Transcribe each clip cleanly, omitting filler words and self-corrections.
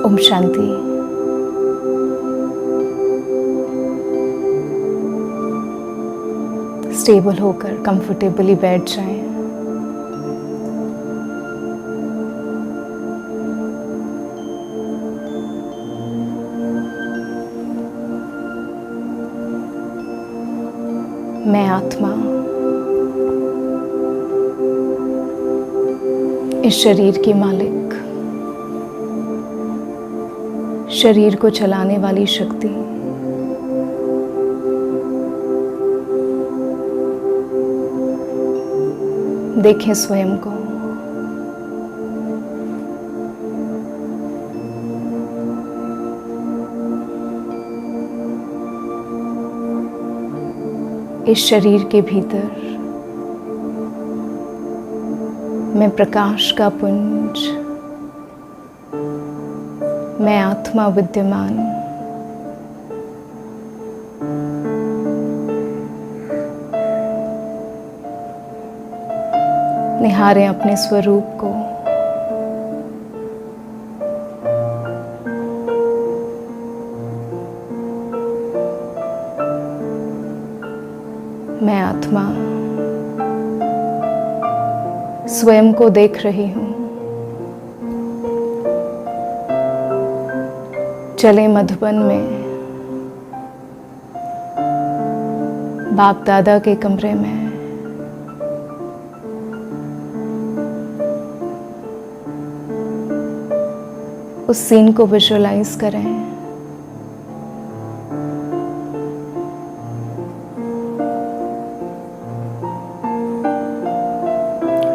Om Shanti. Stable होकर comfortably बैठ जाएं। मैं आत्मा इस शरीर की मालिक, शरीर को चलाने वाली शक्ति, देखें स्वयं को। इस शरीर के भीतर मैं प्रकाश का पुंज, मैं आत्मा विद्यमान, निहारें अपने स्वरूप को। मैं आत्मा स्वयं को देख रही हूँ। चले मधुबन में, बाप दादा के कमरे में, उस सीन को विजुअलाइज करें।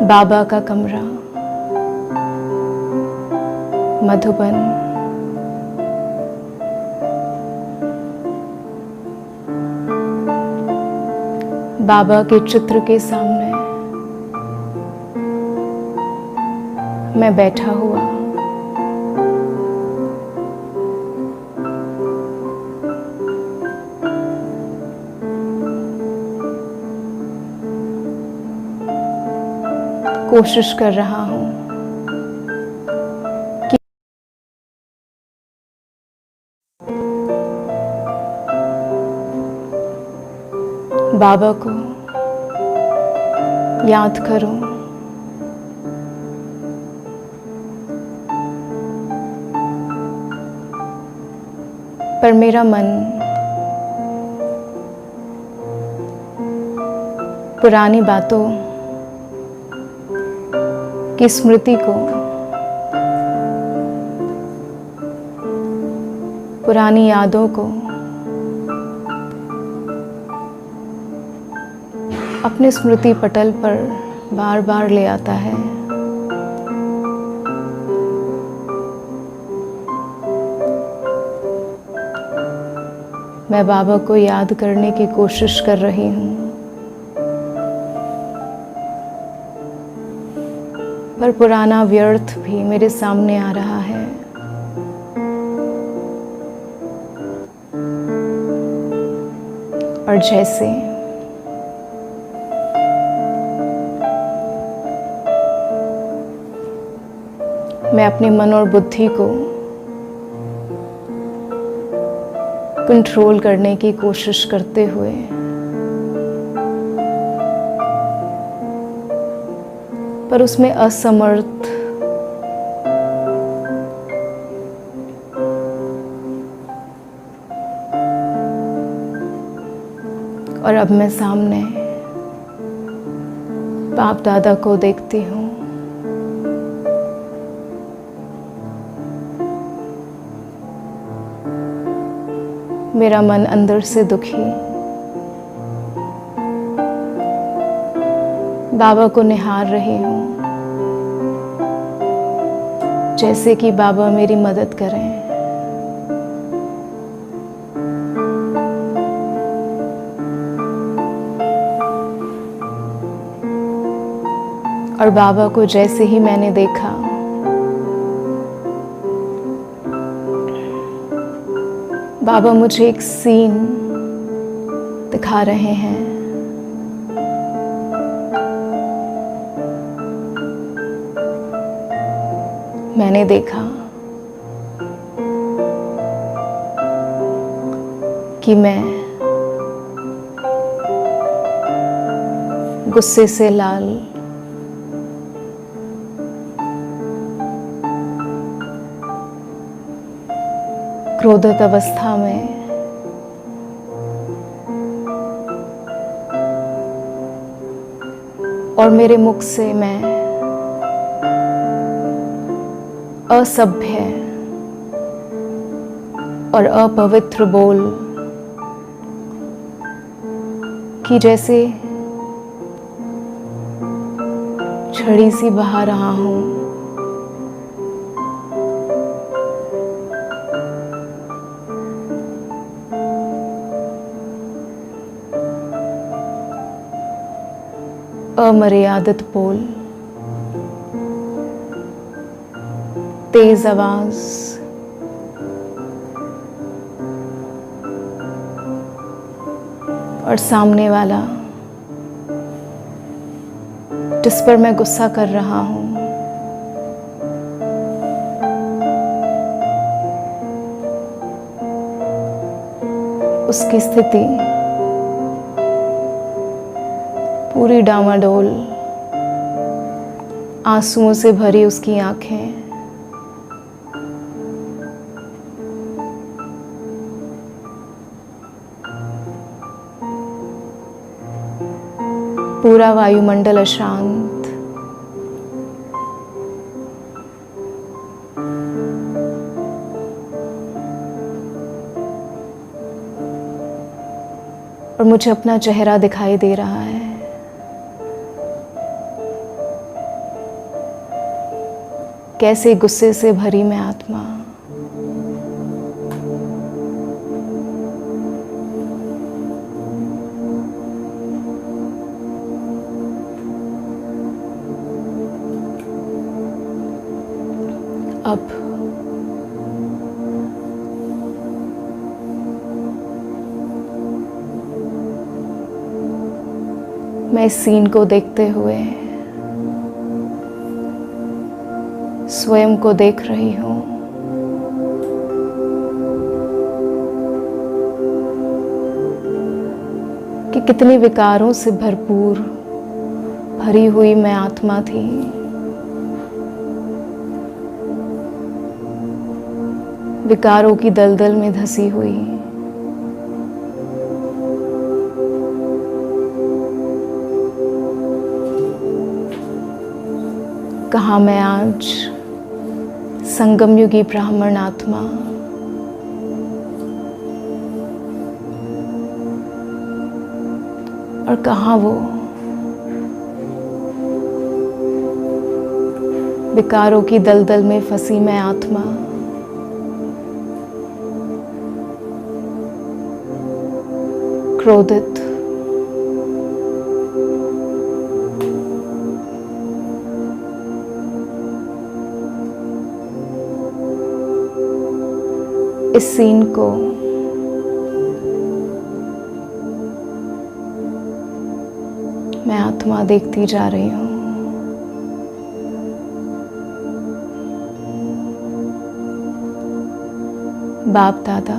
बाबा का कमरा, मधुबन, बाबा के चित्र के सामने मैं बैठा हुआ, कोशिश कर रहा हूं कि बाबा को याद करूं। पर मेरा मन पुरानी बातों की स्मृति को, पुरानी यादों को अपने स्मृति पटल पर बार बार ले आता है। मैं बाबा को याद करने की कोशिश कर रही हूँ, पर पुराना व्यर्थ भी मेरे सामने आ रहा है। और जैसे मैं अपने मन और बुद्धि को कंट्रोल करने की कोशिश करते हुए पर उसमें असमर्थ और अब मैं सामने बाप दादा को देखती हूँ। मेरा मन अंदर से दुखी, बाबा को निहार रही हूँ, जैसे कि बाबा मेरी मदद करें। और बाबा को जैसे ही मैंने देखा, बाबा मुझे एक सीन दिखा रहे हैं। मैंने देखा कि मैं गुस्से से लाल, क्रोधित अवस्था में और मेरे मुख से मैं असभ्य और अपवित्र बोल कि जैसे छड़ी सी बहा रहा हूं। अमर्यादित बोल, तेज आवाज, और सामने वाला जिस पर मैं गुस्सा कर रहा हूं उसकी स्थिति पूरी डामाडोल, आंसुओं से भरी उसकी आंखें, पूरा वायुमंडल अशांत, और मुझे अपना चेहरा दिखाई दे रहा है। कैसे गुस्से से भरी मैं आत्मा, अब मैं इस सीन को देखते हुए स्वयं को देख रही हूं। कि कितनी विकारों से भरपूर भरी हुई मैं आत्मा थी। विकारों की दलदल में धसी हुई, कहाँ मैं आज संगम युगी ब्राह्मण आत्मा, और कहाँ वो विकारों की दलदल में फंसी मैं आत्मा। क्रोधित, इस सीन को मैं आत्मा देखती जा रही हूं। बाप दादा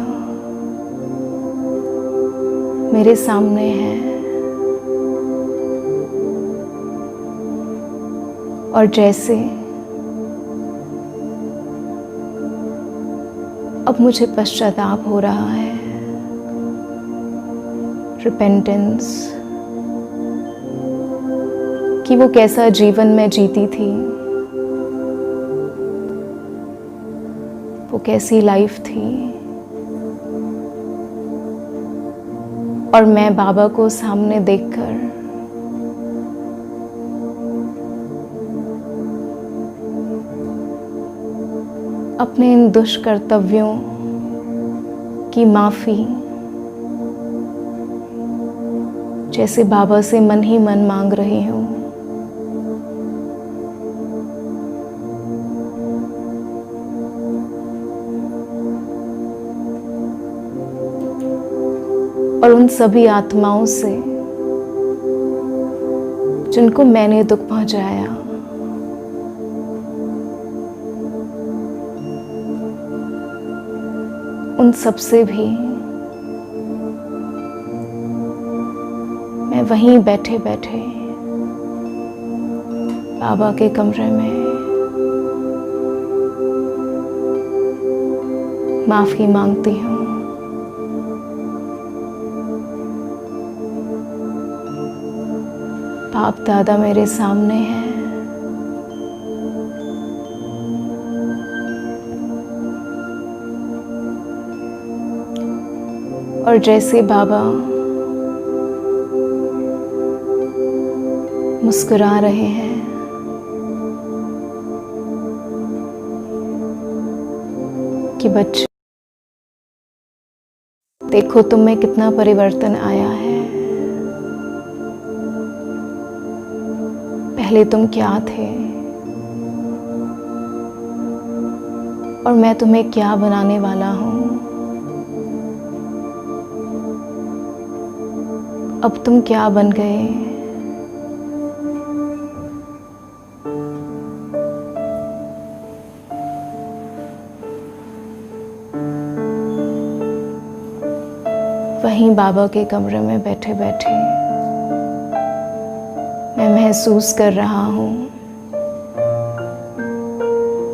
मेरे सामने हैं और जैसे अब मुझे पश्चाताप हो रहा है, रिपेंटेंस, कि वो कैसा जीवन मैं जीती थी, वो कैसी लाइफ थी, और मैं बाबा को सामने देखकर अपने इन दुष्कर्तव्यों की माफी जैसे बाबा से मन ही मन मांग रही हूं। और उन सभी आत्माओं से जिनको मैंने दुख पहुंचाया, उन सब से भी वहीं बैठे बैठे बाबा के कमरे में माफ़ी मांगती हूँ। बाप दादा मेरे सामने हैं, और जैसे बाबा मुस्कुरा रहे हैं, कि बच्चे देखो तुम में कितना परिवर्तन आया है। पहले तुम क्या थे और मैं तुम्हें क्या बनाने वाला हूँ। अब तुम क्या बन गए। वहीं बाबा के कमरे में बैठे बैठे मैं महसूस कर रहा हूँ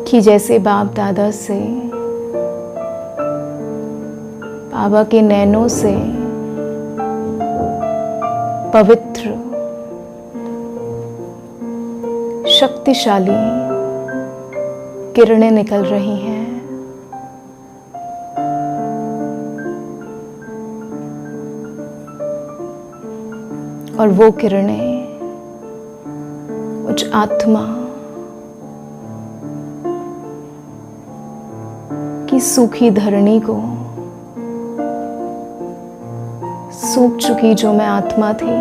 कि जैसे बाप दादा से, बाबा के नैनों से पवित्र, शक्तिशाली किरणें निकल रही हैं। और वो किरणें मुझ आत्मा की सूखी धरणी को, सूख चुकी जो मैं आत्मा थी,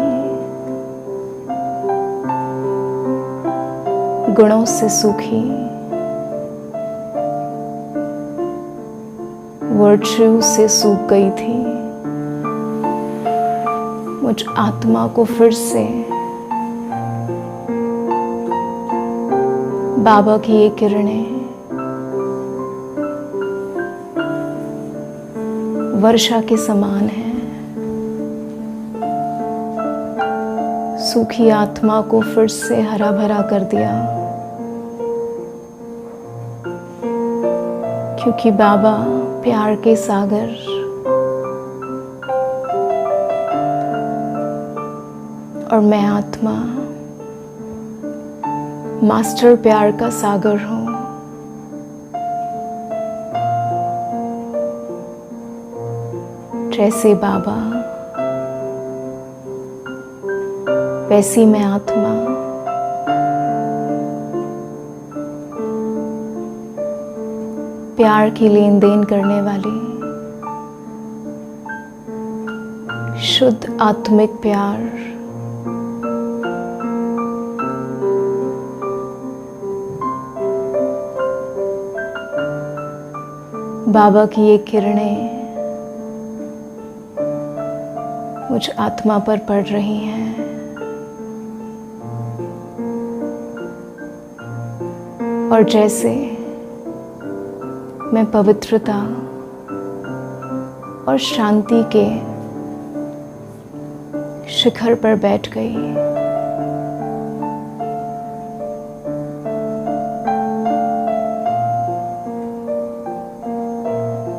गुणों से सूखी, वर्च्यू से सूख गई थी, मुझ आत्मा को फिर से बाबा की ये किरणें वर्षा के समान है। सूखी आत्मा को फिर से हरा भरा कर दिया, क्योंकि बाबा प्यार के सागर और मैं आत्मा मास्टर प्यार का सागर हूँ। जैसे बाबा वैसी मैं आत्मा प्यार की लेन देन करने वाली शुद्ध आत्मिक प्यार। बाबा की ये किरणें मुझ आत्मा पर पड़ रही हैं, और जैसे मैं पवित्रता और शांति के शिखर पर बैठ गई।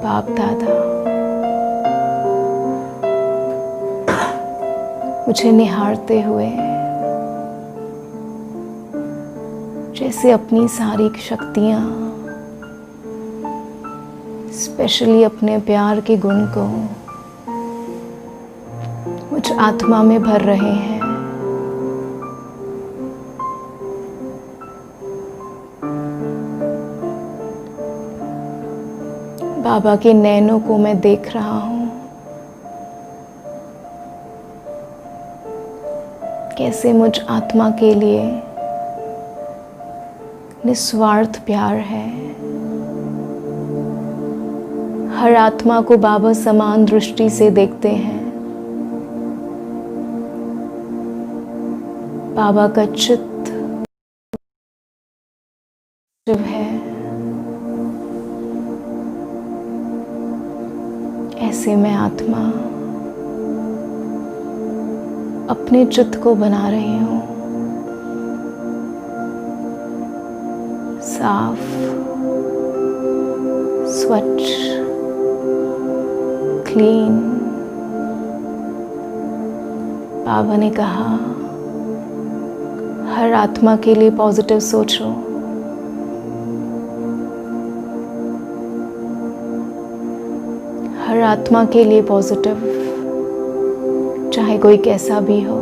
बाप दादा मुझे निहारते हुए जैसे अपनी सारी शक्तियां, स्पेशली अपने प्यार के गुण को मुझ आत्मा में भर रहे हैं। बाबा के नैनों को मैं देख रहा हूँ, कैसे मुझ आत्मा के लिए निस्वार्थ प्यार है। हर आत्मा को बाबा समान दृष्टि से देखते हैं। बाबा का चित्त शिव है, ऐसे मैं आत्मा अपने चित्त को बना रही हूँ साफ, स्वच्छ, क्लीन। बाबा ने कहा, हर आत्मा के लिए पॉजिटिव सोचो। हर आत्मा के लिए पॉजिटिव, चाहे कोई कैसा भी हो।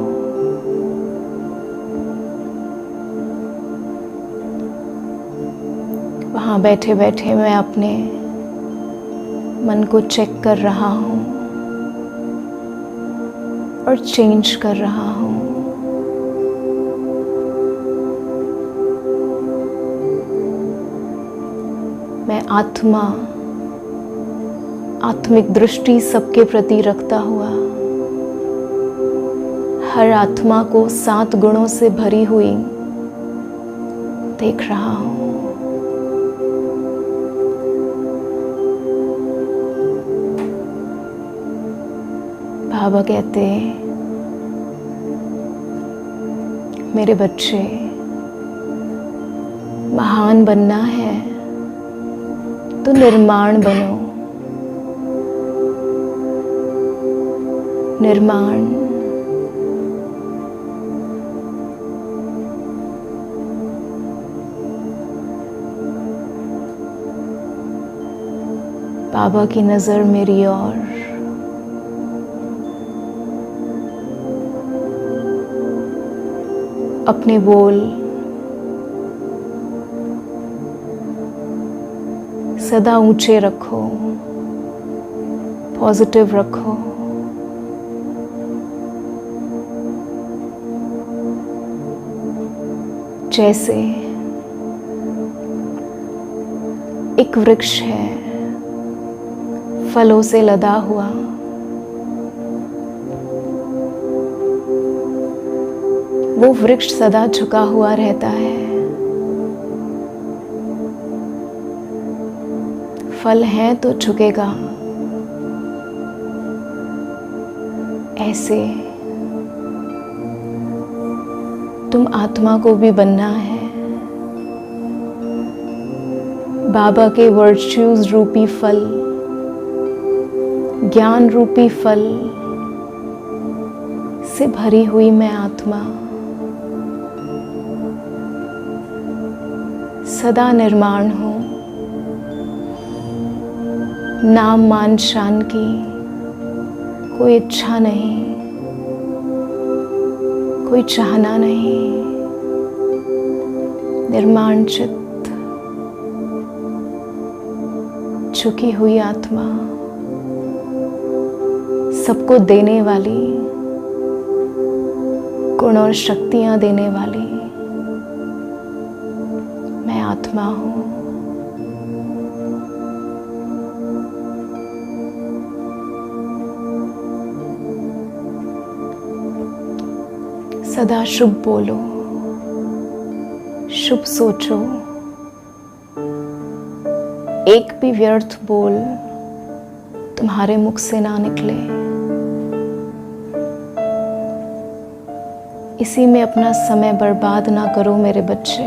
वहाँ बैठे बैठे मैं अपने मन को चेक कर रहा हूँ और चेंज कर रहा हूँ। मैं आत्मिक दृष्टि सबके प्रति रखता हुआ हर आत्मा को 7 गुणों से भरी हुई देख रहा हूँ। बाबा कहते, मेरे बच्चे, महान बनना है तो निर्माण बनो। निर्माण, बाबा की नजर मेरी ओर। अपने बोल सदा ऊंचे रखो, पॉजिटिव रखो। जैसे एक वृक्ष है फलों से लदा हुआ, वो वृक्ष सदा झुका हुआ रहता है। फल है तो झुकेगा। ऐसे तुम आत्मा को भी बनना है। बाबा के वर्च्यूज रूपी फल, ज्ञान रूपी फल से भरी हुई मैं आत्मा सदा निर्माण हूँ। नाम मान शान की कोई इच्छा नहीं, कोई चाहना नहीं। निर्माण चित्त, झुकी हुई आत्मा, सबको देने वाली, गुण और शक्तियां देने वाली मैं आत्मा हूँ। सदा शुभ बोलो, शुभ सोचो। एक भी व्यर्थ बोल तुम्हारे मुख से ना निकले। इसी में अपना समय बर्बाद ना करो मेरे बच्चे।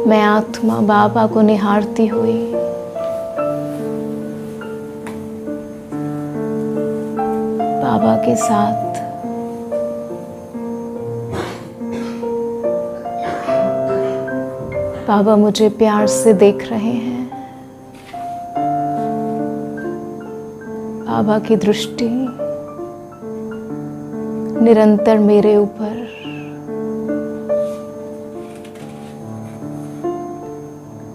मैं आत्मा बाबा को निहारती हुई बाबा के साथ बाबा मुझे प्यार से देख रहे हैं। बाबा की दृष्टि निरंतर मेरे ऊपर।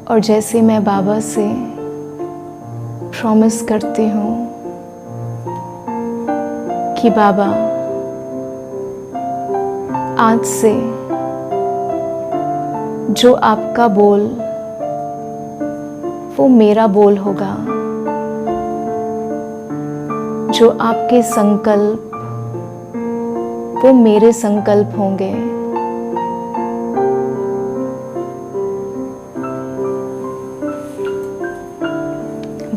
और जैसे मैं बाबा से प्रॉमिस करती हूँ कि बाबा आज से जो आपका बोल वो मेरा बोल होगा, जो आपके संकल्प वो मेरे संकल्प होंगे।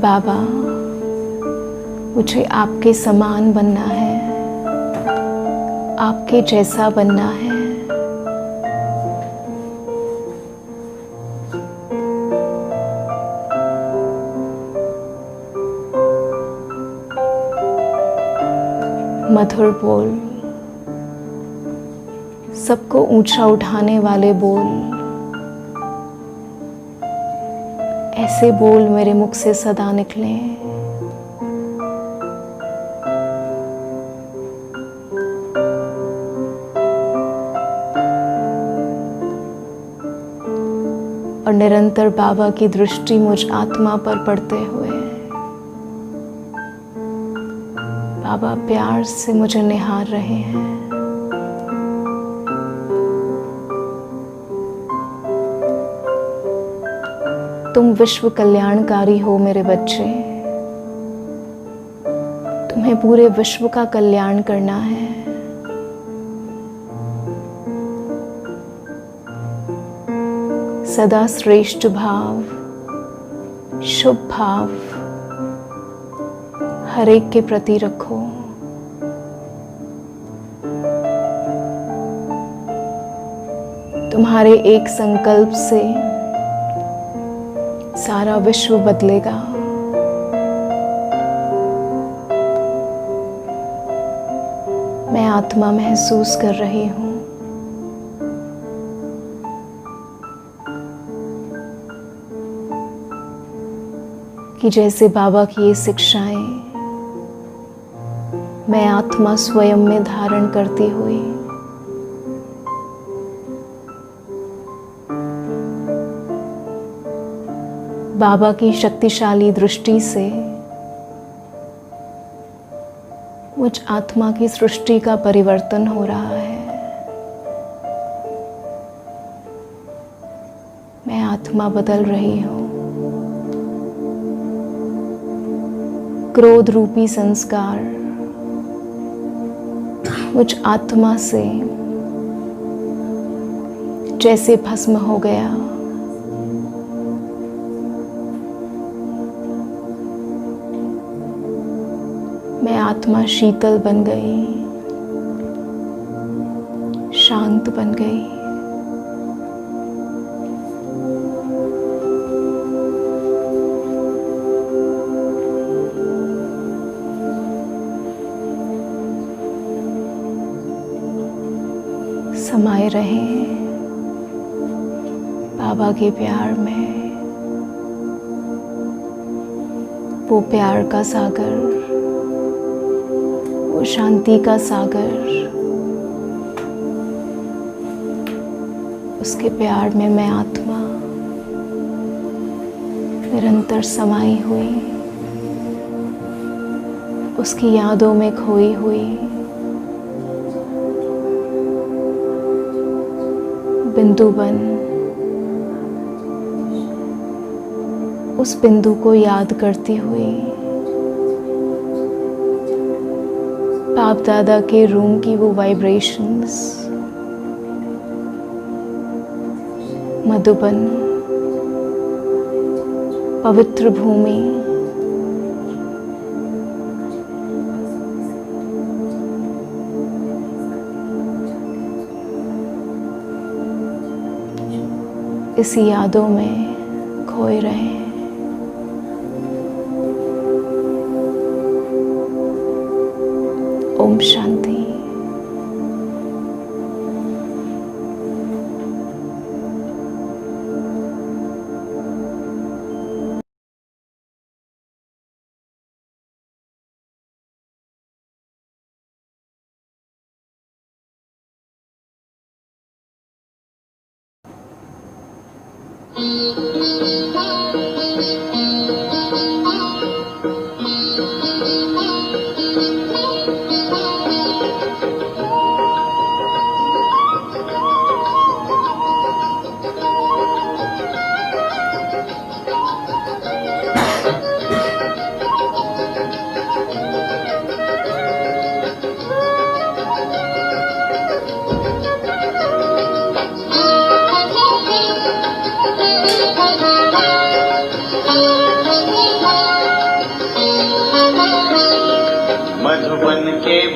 बाबा मुझे आपके समान बनना है, आपके जैसा बनना है। मधुर बोल, सबको ऊंचा उठाने वाले बोल, ऐसे बोल मेरे मुख से सदा निकलें। और निरंतर बाबा की दृष्टि मुझ आत्मा पर पड़ते हुए बाबा प्यार से मुझे निहार रहे हैं। तुम विश्व कल्याणकारी हो मेरे बच्चे, तुम्हें पूरे विश्व का कल्याण करना है। सदा श्रेष्ठ भाव, शुभ भाव हर एक के प्रति रखो। तुम्हारे एक संकल्प से सारा विश्व बदलेगा। मैं आत्मा महसूस कर रही हूँ कि जैसे बाबा की ये शिक्षाएं मैं आत्मा स्वयं में धारण करती हुई बाबा की शक्तिशाली दृष्टि से मुझ आत्मा की सृष्टि का परिवर्तन हो रहा है। मैं आत्मा बदल रही हूँ। क्रोध रूपी संस्कार मुझ आत्मा से जैसे भस्म हो गया। मैं आत्मा शीतल बन गई, शांत बन गई। समाये रहें बाबा के प्यार में। वो प्यार का सागर, वो शांति का सागर, उसके प्यार में मैं आत्मा निरंतर समाई हुई, उसकी यादों में खोई हुई, बिंदु बन उस बिंदु को याद करती हुई बाप दादा के रूम की वो वाइब्रेशंस, मधुबन पवित्र भूमि, इसी यादों में खोए रहे। ओम शांति।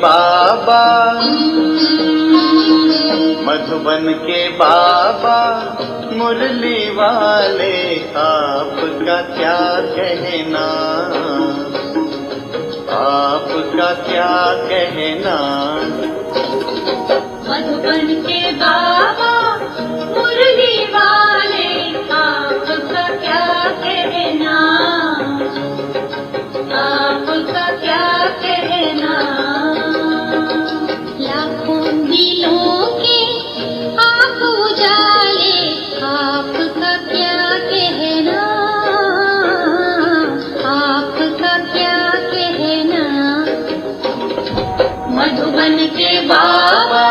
बाबा, मधुबन के बाबा, मुरली वाले आपका क्या कहना, आपका क्या कहना। मधुबन के बाबा, मुरली वाले आपका क्या कहना, आपका क्या कहना। लाखों दिलों के आप उजाले, आपका क्या कहना, आपका क्या कहना। मधुबन के बाबा,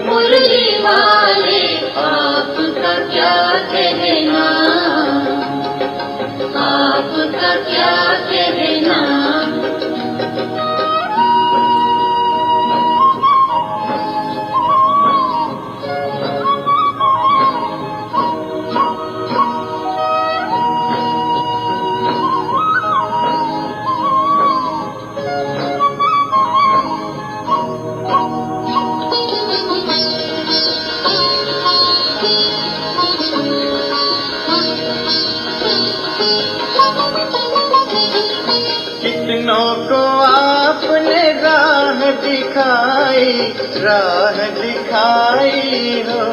मुरली वाले आपका क्या कहना, आपका क्या कहना। कितनों को आपने राह दिखाई, राह दिखाई हो,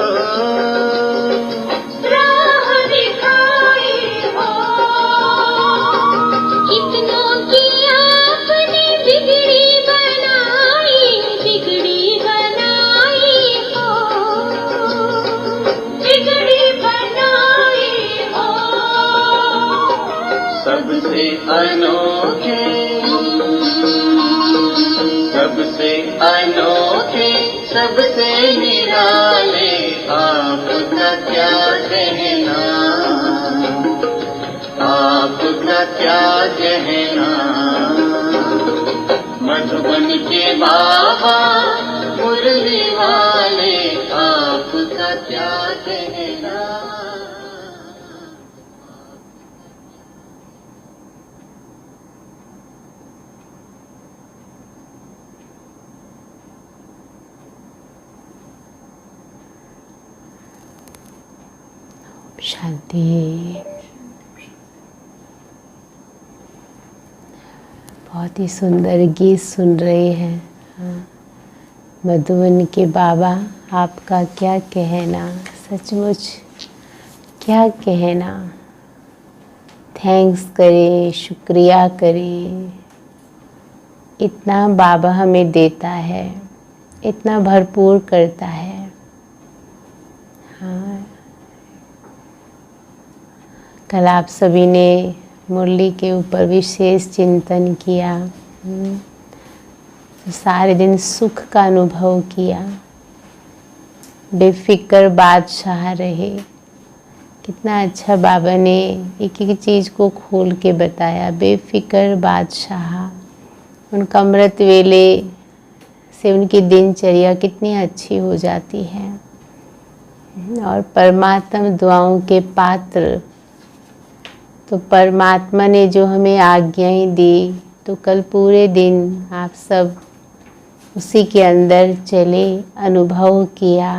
राह दिखाई हो। कितनों की आपने बिगड़ी बनाई, बिगड़ी बनाई हो, बिगड़ी बनाई हो। सबसे अनोखे, सबसे अनोखे, सबसे निराले आपका क्या कहना, आपका क्या कहना। मधुबन के बाबा, मुरली वाले आपका क्या कहना। शांति। बहुत ही सुंदर गीत सुन रहे हैं। मधुबन के बाबा आपका क्या कहना, सचमुच क्या कहना। थैंक्स करें, शुक्रिया करें। इतना बाबा हमें देता है, इतना भरपूर करता है। हाँ, कल आप सभी ने मुरली के ऊपर विशेष चिंतन किया, तो सारे दिन सुख का अनुभव किया। बेफिक्र बादशाह रहे। कितना अच्छा बाबा ने एक एक चीज़ को खोल के बताया। बेफिक्र बादशाह, उनका अमृत वेले से उनकी दिनचर्या कितनी अच्छी हो जाती है। और परमात्मा दुआओं के पात्र, तो परमात्मा ने जो हमें आज्ञाएं दी, तो कल पूरे दिन आप सब उसी के अंदर चले, अनुभव किया।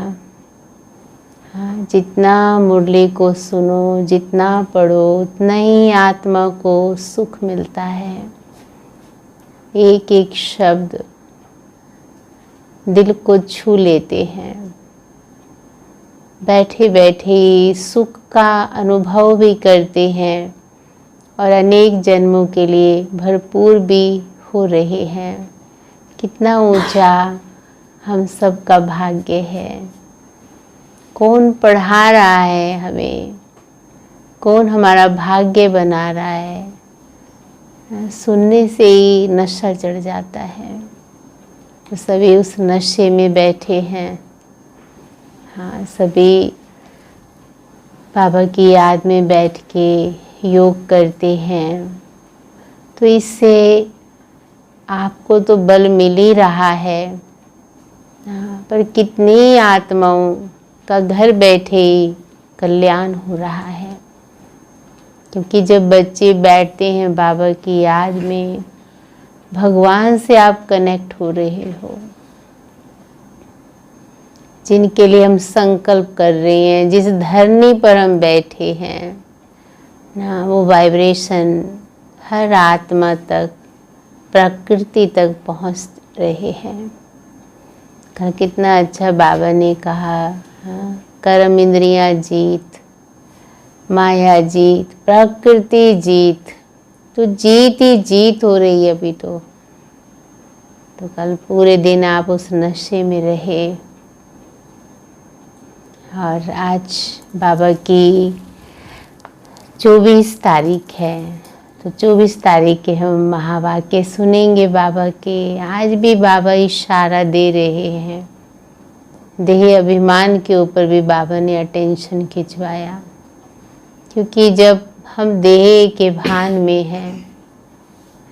हाँ, जितना मुरली को सुनो, जितना पढ़ो, उतना ही आत्मा को सुख मिलता है। एक एक शब्द दिल को छू लेते हैं। बैठे बैठे ही सुख का अनुभव भी करते हैं और अनेक जन्मों के लिए भरपूर भी हो रहे हैं। कितना ऊंचा हम सब का भाग्य है। कौन पढ़ा रहा है हमें, कौन हमारा भाग्य बना रहा है। सुनने से ही नशा चढ़ जाता है, तो सभी उस नशे में बैठे हैं। हाँ, सभी बाबा की याद में बैठ के योग करते हैं, तो इससे आपको तो बल मिल ही रहा है। पर कितनी आत्माओं का घर बैठे ही कल्याण हो रहा है। क्योंकि जब बच्चे बैठते हैं बाबा की याद में, भगवान से आप कनेक्ट हो रहे हो, जिनके लिए हम संकल्प कर रहे हैं, जिस धरनी पर हम बैठे हैं ना, वो वाइब्रेशन हर आत्मा तक, प्रकृति तक पहुंच रहे हैं। कितना अच्छा बाबा ने कहा, हाँ, कर्म इंद्रियां जीत, माया जीत, प्रकृति जीत। तो जीत ही जीत हो रही है अभी तो कल पूरे दिन आप उस नशे में रहे। और आज बाबा की 24 तारीख है, तो 24 तारीख के हम महावाक्य सुनेंगे बाबा के। आज भी बाबा इशारा दे रहे हैं। देह अभिमान के ऊपर भी बाबा ने अटेंशन खिंचवाया, क्योंकि जब हम देह के भान में हैं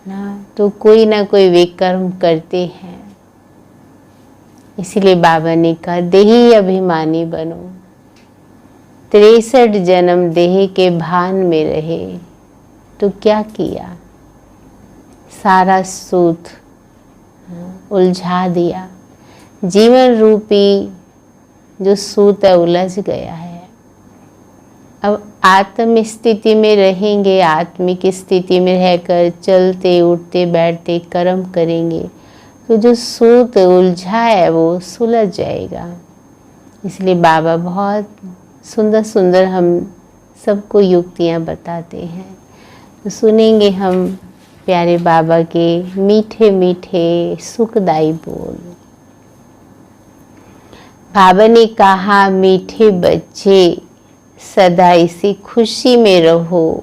ना, तो कोई ना कोई विकर्म करते हैं। इसीलिए बाबा ने कहा देही अभिमानी बनो। 63 जन्म देह के भान में रहे तो क्या किया? सारा सूत उलझा दिया। जीवन रूपी जो सूत है उलझ गया है। अब आत्म स्थिति में रहेंगे, आत्मिक स्थिति में रहकर चलते उठते बैठते कर्म करेंगे तो जो सूत उलझा है वो सुलझ जाएगा। इसलिए बाबा बहुत सुंदर सुंदर हम सबको युक्तियाँ बताते हैं। तो सुनेंगे हम प्यारे बाबा के मीठे मीठे सुखदाई बोल। बाबा ने कहा, मीठे बच्चे सदा इसी खुशी में रहो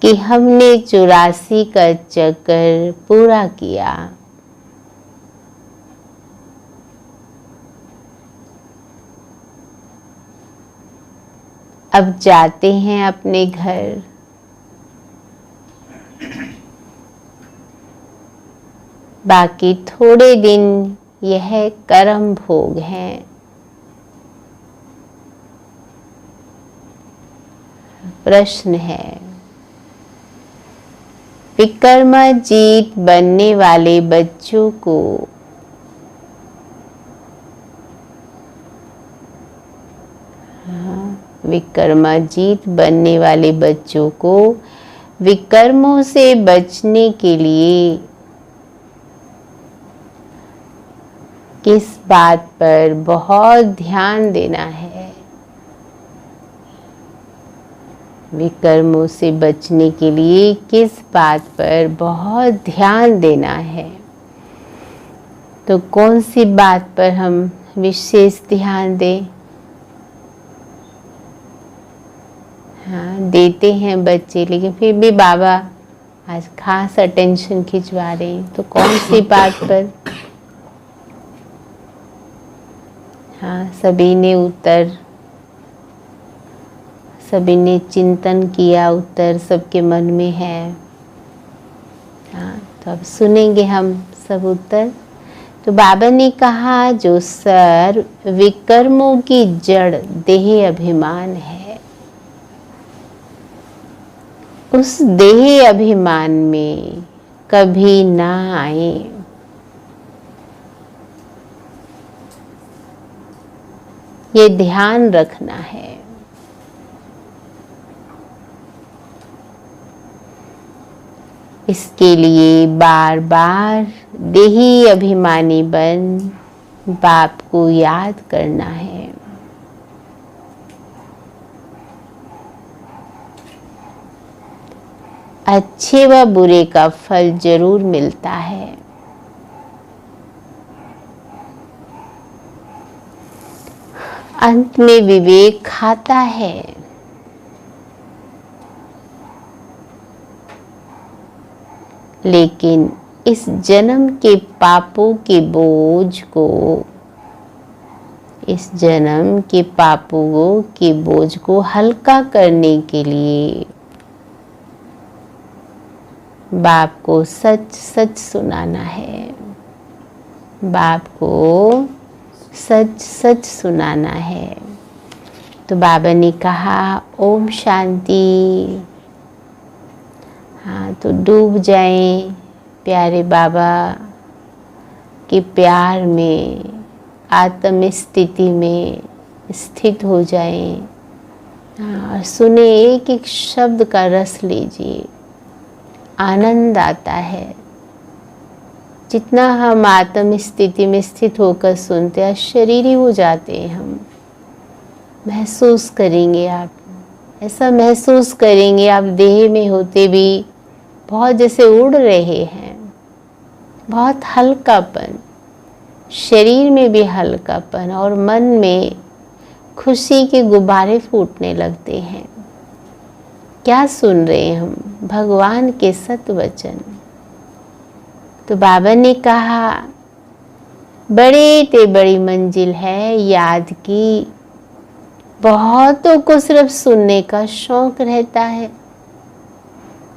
कि हमने 84 का चक्कर पूरा किया। अब जाते हैं अपने घर। बाकी थोड़े दिन यह कर्म भोग है। प्रश्न है, विक्रमाजीत बनने वाले बच्चों को विक्रमाजीत बनने वाले बच्चों को विकर्मों से बचने के लिए किस बात पर बहुत ध्यान देना है? विकर्मों से बचने के लिए किस बात पर बहुत ध्यान देना है? तो कौन सी बात पर हम विशेष ध्यान दें? हाँ, देते हैं बच्चे, लेकिन फिर भी बाबा आज खास अटेंशन खिंचवा रहे हैं। तो कौन सी बात पर? हाँ, सभी ने चिंतन किया, उत्तर सबके मन में है। हाँ, तो अब सुनेंगे हम सब उत्तर। तो बाबा ने कहा, जो सर्व विकर्मों की जड़ देह अभिमान है, उस देह अभिमान में कभी ना आए। ये ध्यान रखना है। इसके लिए बार बार देही अभिमानी बन बाप को याद करना है। अच्छे व बुरे का फल जरूर मिलता है। अंत में विवेक खाता है। लेकिन इस जन्म के पापों के बोझ को, इस जन्म के पापों के बोझ को हल्का करने के लिए बाप को सच सच सुनाना है। बाप को सच सच सुनाना है। तो बाबा ने कहा, ओम शांति। हाँ, हाँ, तो डूब जाएं प्यारे बाबा के प्यार में, आत्म स्थिति में स्थित हो जाएं। और सुने, एक एक शब्द का रस लीजिए, आनंद आता है। जितना हम आत्म स्थिति में स्थित होकर सुनते हैं, शरीरी हो जाते हैं हम। महसूस करेंगे आप, ऐसा महसूस करेंगे आप देह में होते भी बहुत जैसे उड़ रहे हैं। बहुत हल्कापन, शरीर में भी हल्कापन और मन में खुशी के गुब्बारे फूटने लगते हैं। क्या सुन रहे हैं हम? भगवान के सत्य वचन। तो बाबा ने कहा, बड़े ते बड़ी मंजिल है याद की। बहुतों को सिर्फ सुनने का शौक रहता है,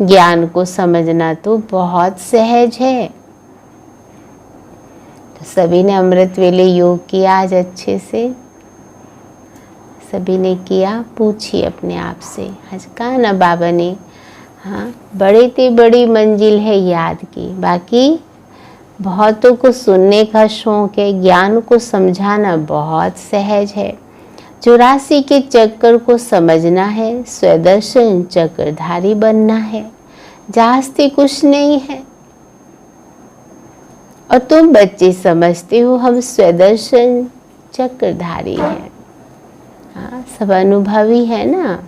ज्ञान को समझना तो बहुत सहज है। तो सभी ने अमृत वेले योग किया आज अच्छे से? सभी ने किया? पूछिए अपने आप से। आज कहा ना बाबा ने, हाँ, बड़े ते बड़ी मंजिल है याद की। बाकी बहुतों को सुनने का शौक है, ज्ञान को समझाना बहुत सहज है। 84 के चक्कर को समझना है, स्वदर्शन चक्रधारी बनना है, जास्ती कुछ नहीं है। और तुम बच्चे समझते हो हम स्वदर्शन चक्रधारी हैं। हाँ, सब अनुभवी है ना।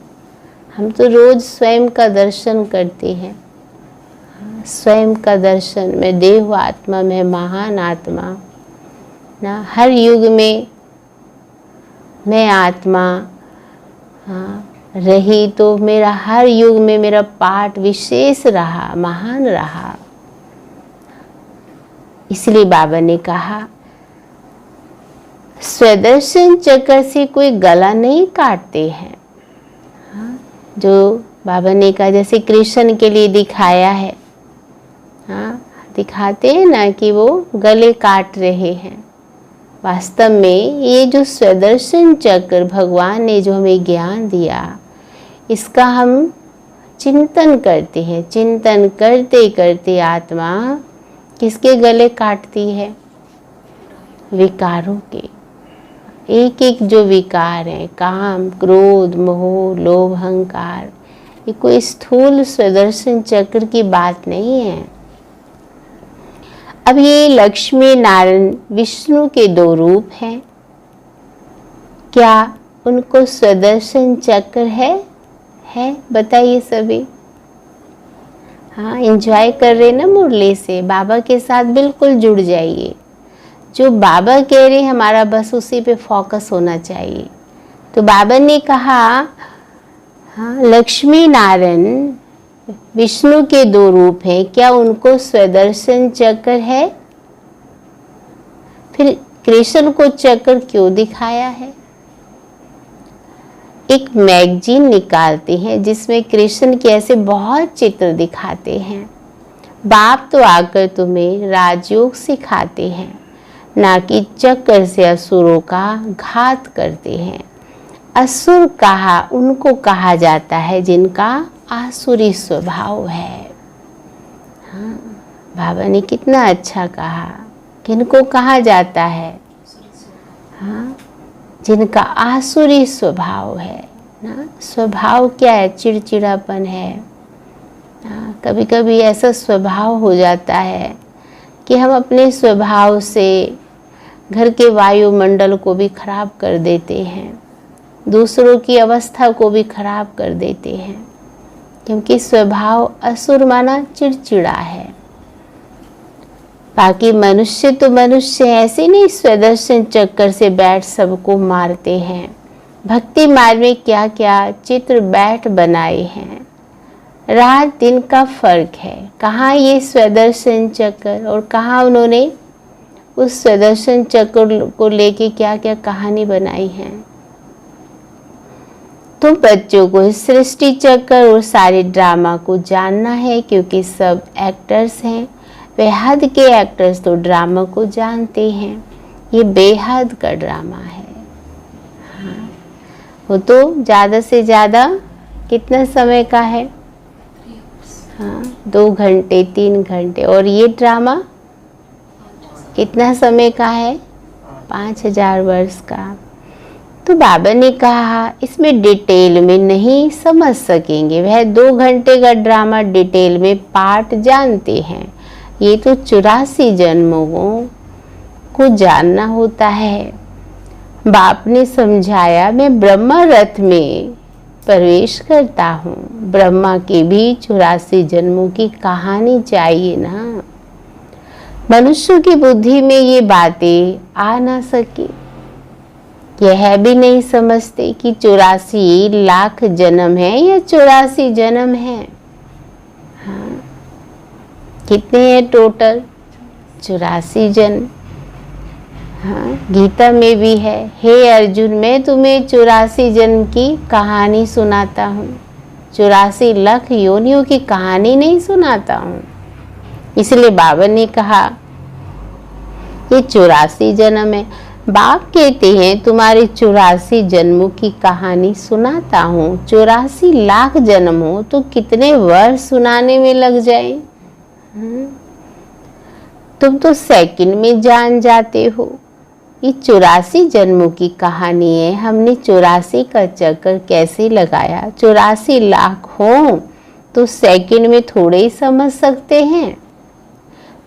हम तो रोज स्वयं का दर्शन करते हैं। हाँ, स्वयं का दर्शन में देव आत्मा में महान आत्मा ना, हर युग में मैं आत्मा रही तो मेरा हर युग में मेरा पाठ विशेष रहा, महान रहा। इसलिए बाबा ने कहा, स्वदर्शन चक्र से कोई गला नहीं काटते हैं। हाँ, जो बाबा ने कहा जैसे कृष्ण के लिए दिखाया है, हाँ, दिखाते हैं ना कि वो गले काट रहे हैं। वास्तव में ये जो स्वदर्शन चक्र भगवान ने जो हमें ज्ञान दिया, इसका हम चिंतन करते हैं। चिंतन करते करते आत्मा किसके गले काटती है? विकारों के। एक एक जो विकार है, काम, क्रोध, मोह, लोभ, अहंकार, ये कोई स्थूल स्वदर्शन चक्र की बात नहीं है। अब ये लक्ष्मी नारायण विष्णु के 2 रूप हैं। क्या उनको स्वदर्शन चक्र है? बताइए सभी। हाँ, एंजॉय कर रहे ना मुरली से, बाबा के साथ बिल्कुल जुड़ जाइए। जो बाबा कह रहे हैं हमारा बस उसी पे फोकस होना चाहिए। तो बाबा ने कहा, हाँ, लक्ष्मी नारायण विष्णु के 2 रूप हैं, क्या उनको स्वदर्शन चक्र है? फिर कृष्ण को चक्र क्यों दिखाया है? एक मैगजीन निकालते हैं जिसमें कृष्ण के ऐसे बहुत चित्र दिखाते हैं। बाप तो आकर तुम्हें राजयोग सिखाते हैं, ना कि चक्र से असुरों का घात करते हैं। असुर उनको कहा जाता है जिनका आसुरी स्वभाव है। हाँ, बाबा ने कितना अच्छा कहा। किनको कहा जाता है? हाँ, जिनका आसुरी स्वभाव है ना। स्वभाव क्या है? चिड़चिड़ापन है। हाँ, कभी कभी ऐसा स्वभाव हो जाता है कि हम अपने स्वभाव से घर के वायुमंडल को भी खराब कर देते हैं, दूसरों की अवस्था को भी खराब कर देते हैं, क्योंकि स्वभाव असुर माना चिड़चिड़ा है। बाकी मनुष्य तो मनुष्य ऐसे नहीं स्वदर्शन चक्कर से बैठ सबको मारते हैं। भक्ति मार्ग में क्या क्या चित्र बैठ बनाए हैं। रात दिन का फर्क है। कहाँ ये स्वदर्शन चक्र और कहाँ उन्होंने उस स्वदर्शन चक्र को लेके क्या क्या कहानी बनाई है। तो बच्चों को इस सृष्टि चक्र और सारे ड्रामा को जानना है, क्योंकि सब एक्टर्स हैं। बेहद के एक्टर्स तो ड्रामा को जानते हैं। ये बेहद का ड्रामा है। हाँ, वो तो ज़्यादा से ज़्यादा कितना समय का है? हाँ, 2 घंटे 3 घंटे। और ये ड्रामा कितना समय का है? 5000 वर्ष का। तो बाबा ने कहा इसमें डिटेल में नहीं समझ सकेंगे, वह 2 घंटे का ड्रामा डिटेल में पाठ जानते हैं, ये तो 84 जन्मों को जानना होता है। बाप ने समझाया मैं ब्रह्मा रथ में प्रवेश करता हूँ, ब्रह्मा के भी 84 जन्मों की कहानी चाहिए ना। मनुष्य की बुद्धि में ये बातें आ ना सके, यह भी नहीं समझते कि 84 लाख जन्म है या 84 जन्म है। हाँ, कितने हैं टोटल? 84 जन्म। हाँ, गीता में भी है, हे अर्जुन मैं तुम्हें 84 जन्म की कहानी सुनाता हूँ, 84 लाख योनियों की कहानी नहीं सुनाता हूँ। इसलिए बाबा ने कहा ये 84 जन्म है। बाप कहते हैं तुम्हारे 84 जन्मों की कहानी सुनाता हूँ। 84 लाख जन्म हो तो कितने वर्ष सुनाने में लग जाए? तुम तो सेकंड में जान जाते हो। ये 84 जन्मों की कहानी है। हमने 84 का चक्कर कैसे लगाया? 84 लाख हो तो सेकंड में थोड़े ही समझ सकते हैं।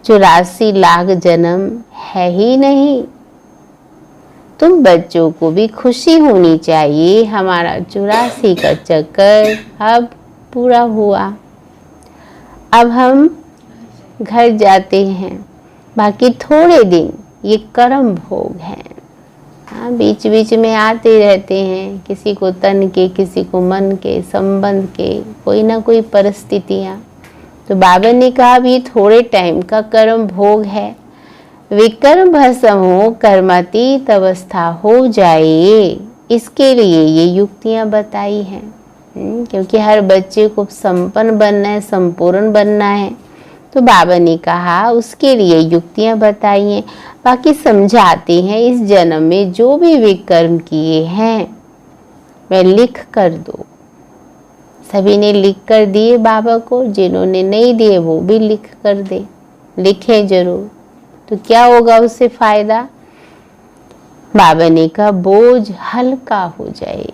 84 लाख जन्म है ही नहीं। तुम बच्चों को भी खुशी होनी चाहिए, हमारा 84 का चक्कर अब पूरा हुआ। अब हम घर जाते हैं, बाकी थोड़े दिन ये कर्म भोग है। हाँ, बीच बीच में आते रहते हैं, किसी को तन के, किसी को मन के, संबंध के, कोई ना कोई परिस्थितियाँ। तो बाबा ने कहा अब ये थोड़े टाइम का कर्म भोग है, विकर्म भस्म हो, कर्मातीत अवस्था हो जाए, इसके लिए ये युक्तियां बताई हैं। क्योंकि हर बच्चे को संपन्न बनना है, संपूर्ण बनना है, तो बाबा ने कहा उसके लिए युक्तियां बताई हैं। बाकी समझाते हैं इस जन्म में जो भी विकर्म किए हैं वह लिख कर दो। सभी ने लिख कर दिए बाबा को, जिन्होंने नहीं दिए वो भी लिख कर दे, लिखें जरूर। तो क्या होगा उससे फायदा? बाबा ने कहा बोझ हल्का हो जाए।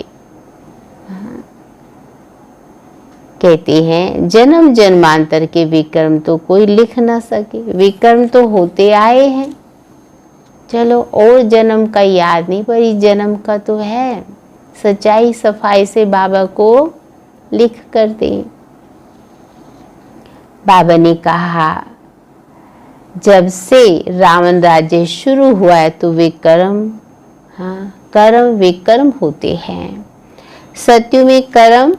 कहते हैं जन्म जन्मांतर के विकर्म तो कोई लिख ना सके, विकर्म तो होते आए हैं। चलो और जन्म का याद नहीं, पर इस जन्म का तो है। सच्चाई सफाई से बाबा को लिख कर दें। बाबा ने कहा जब से रावण राज्य शुरू हुआ है तो विकर्म, हाँ, कर्म विकर्म होते हैं। सत्य में कर्म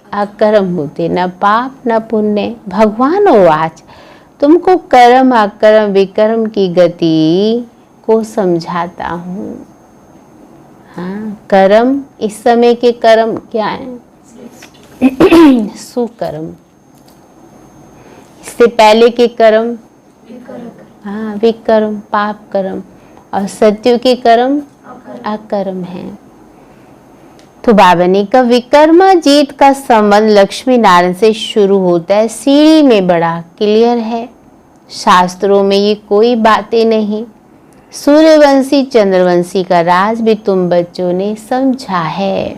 अकर्म होते, न पाप न पुण्य। भगवान वाच तुमको कर्म अकर्म विकर्म की गति को समझाता हूँ। हाँ, कर्म इस समय के कर्म क्या है? सुकर्म। इससे पहले के कर्म, हाँ, विकर्म पाप कर्म, और सत्य के कर्म अकर्म है। तो बाबा ने कहा विकर्मा जीत का संबंध लक्ष्मी नारायण से शुरू होता है, सीढ़ी में बड़ा क्लियर है। शास्त्रों में ये कोई बातें नहीं। सूर्यवंशी चंद्रवंशी का राज भी तुम बच्चों ने समझा है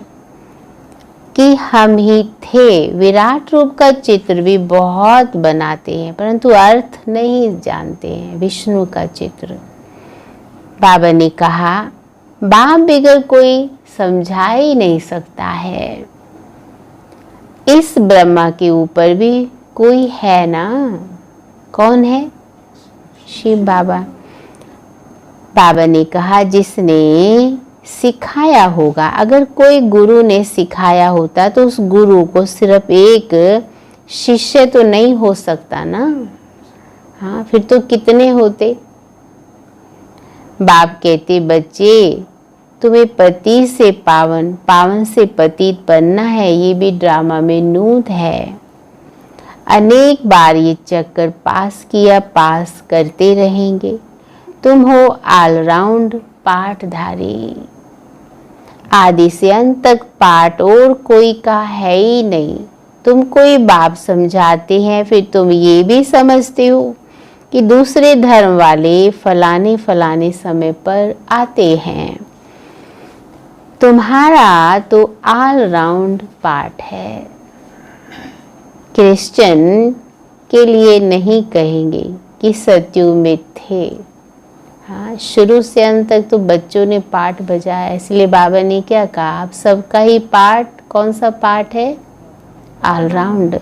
कि हम ही थे। विराट रूप का चित्र भी बहुत बनाते हैं परंतु अर्थ नहीं जानते हैं। विष्णु का चित्र बाबा ने कहा बाप बिगर कोई समझा ही नहीं सकता है। इस ब्रह्मा के ऊपर भी कोई है ना? कौन है? शिव बाबा। बाबा ने कहा जिसने सिखाया होगा, अगर कोई गुरु ने सिखाया होता तो उस गुरु को सिर्फ एक शिष्य तो नहीं हो सकता ना। हाँ, फिर तो कितने होते। बाप कहते बच्चे तुम्हें पति से पावन, पावन से पतित बनना है। ये भी ड्रामा में नूत है। अनेक बार ये चक्कर पास किया, पास करते रहेंगे। तुम हो ऑलराउंड पाठधारी। आदि से अंत तक पाठ और कोई का है ही नहीं। तुम कोई बाप समझाते हैं, फिर तुम ये भी समझते हो कि दूसरे धर्म वाले फलाने फलाने समय पर आते हैं। तुम्हारा तो ऑल राउंड पार्ट है। क्रिश्चियन के लिए नहीं कहेंगे कि सतयुग में थे। हाँ, शुरू से अंत तक तो बच्चों ने पार्ट बजाया, इसलिए बाबा ने क्या कहा, आप सबका ही पार्ट, कौन सा पार्ट है, ऑलराउंड।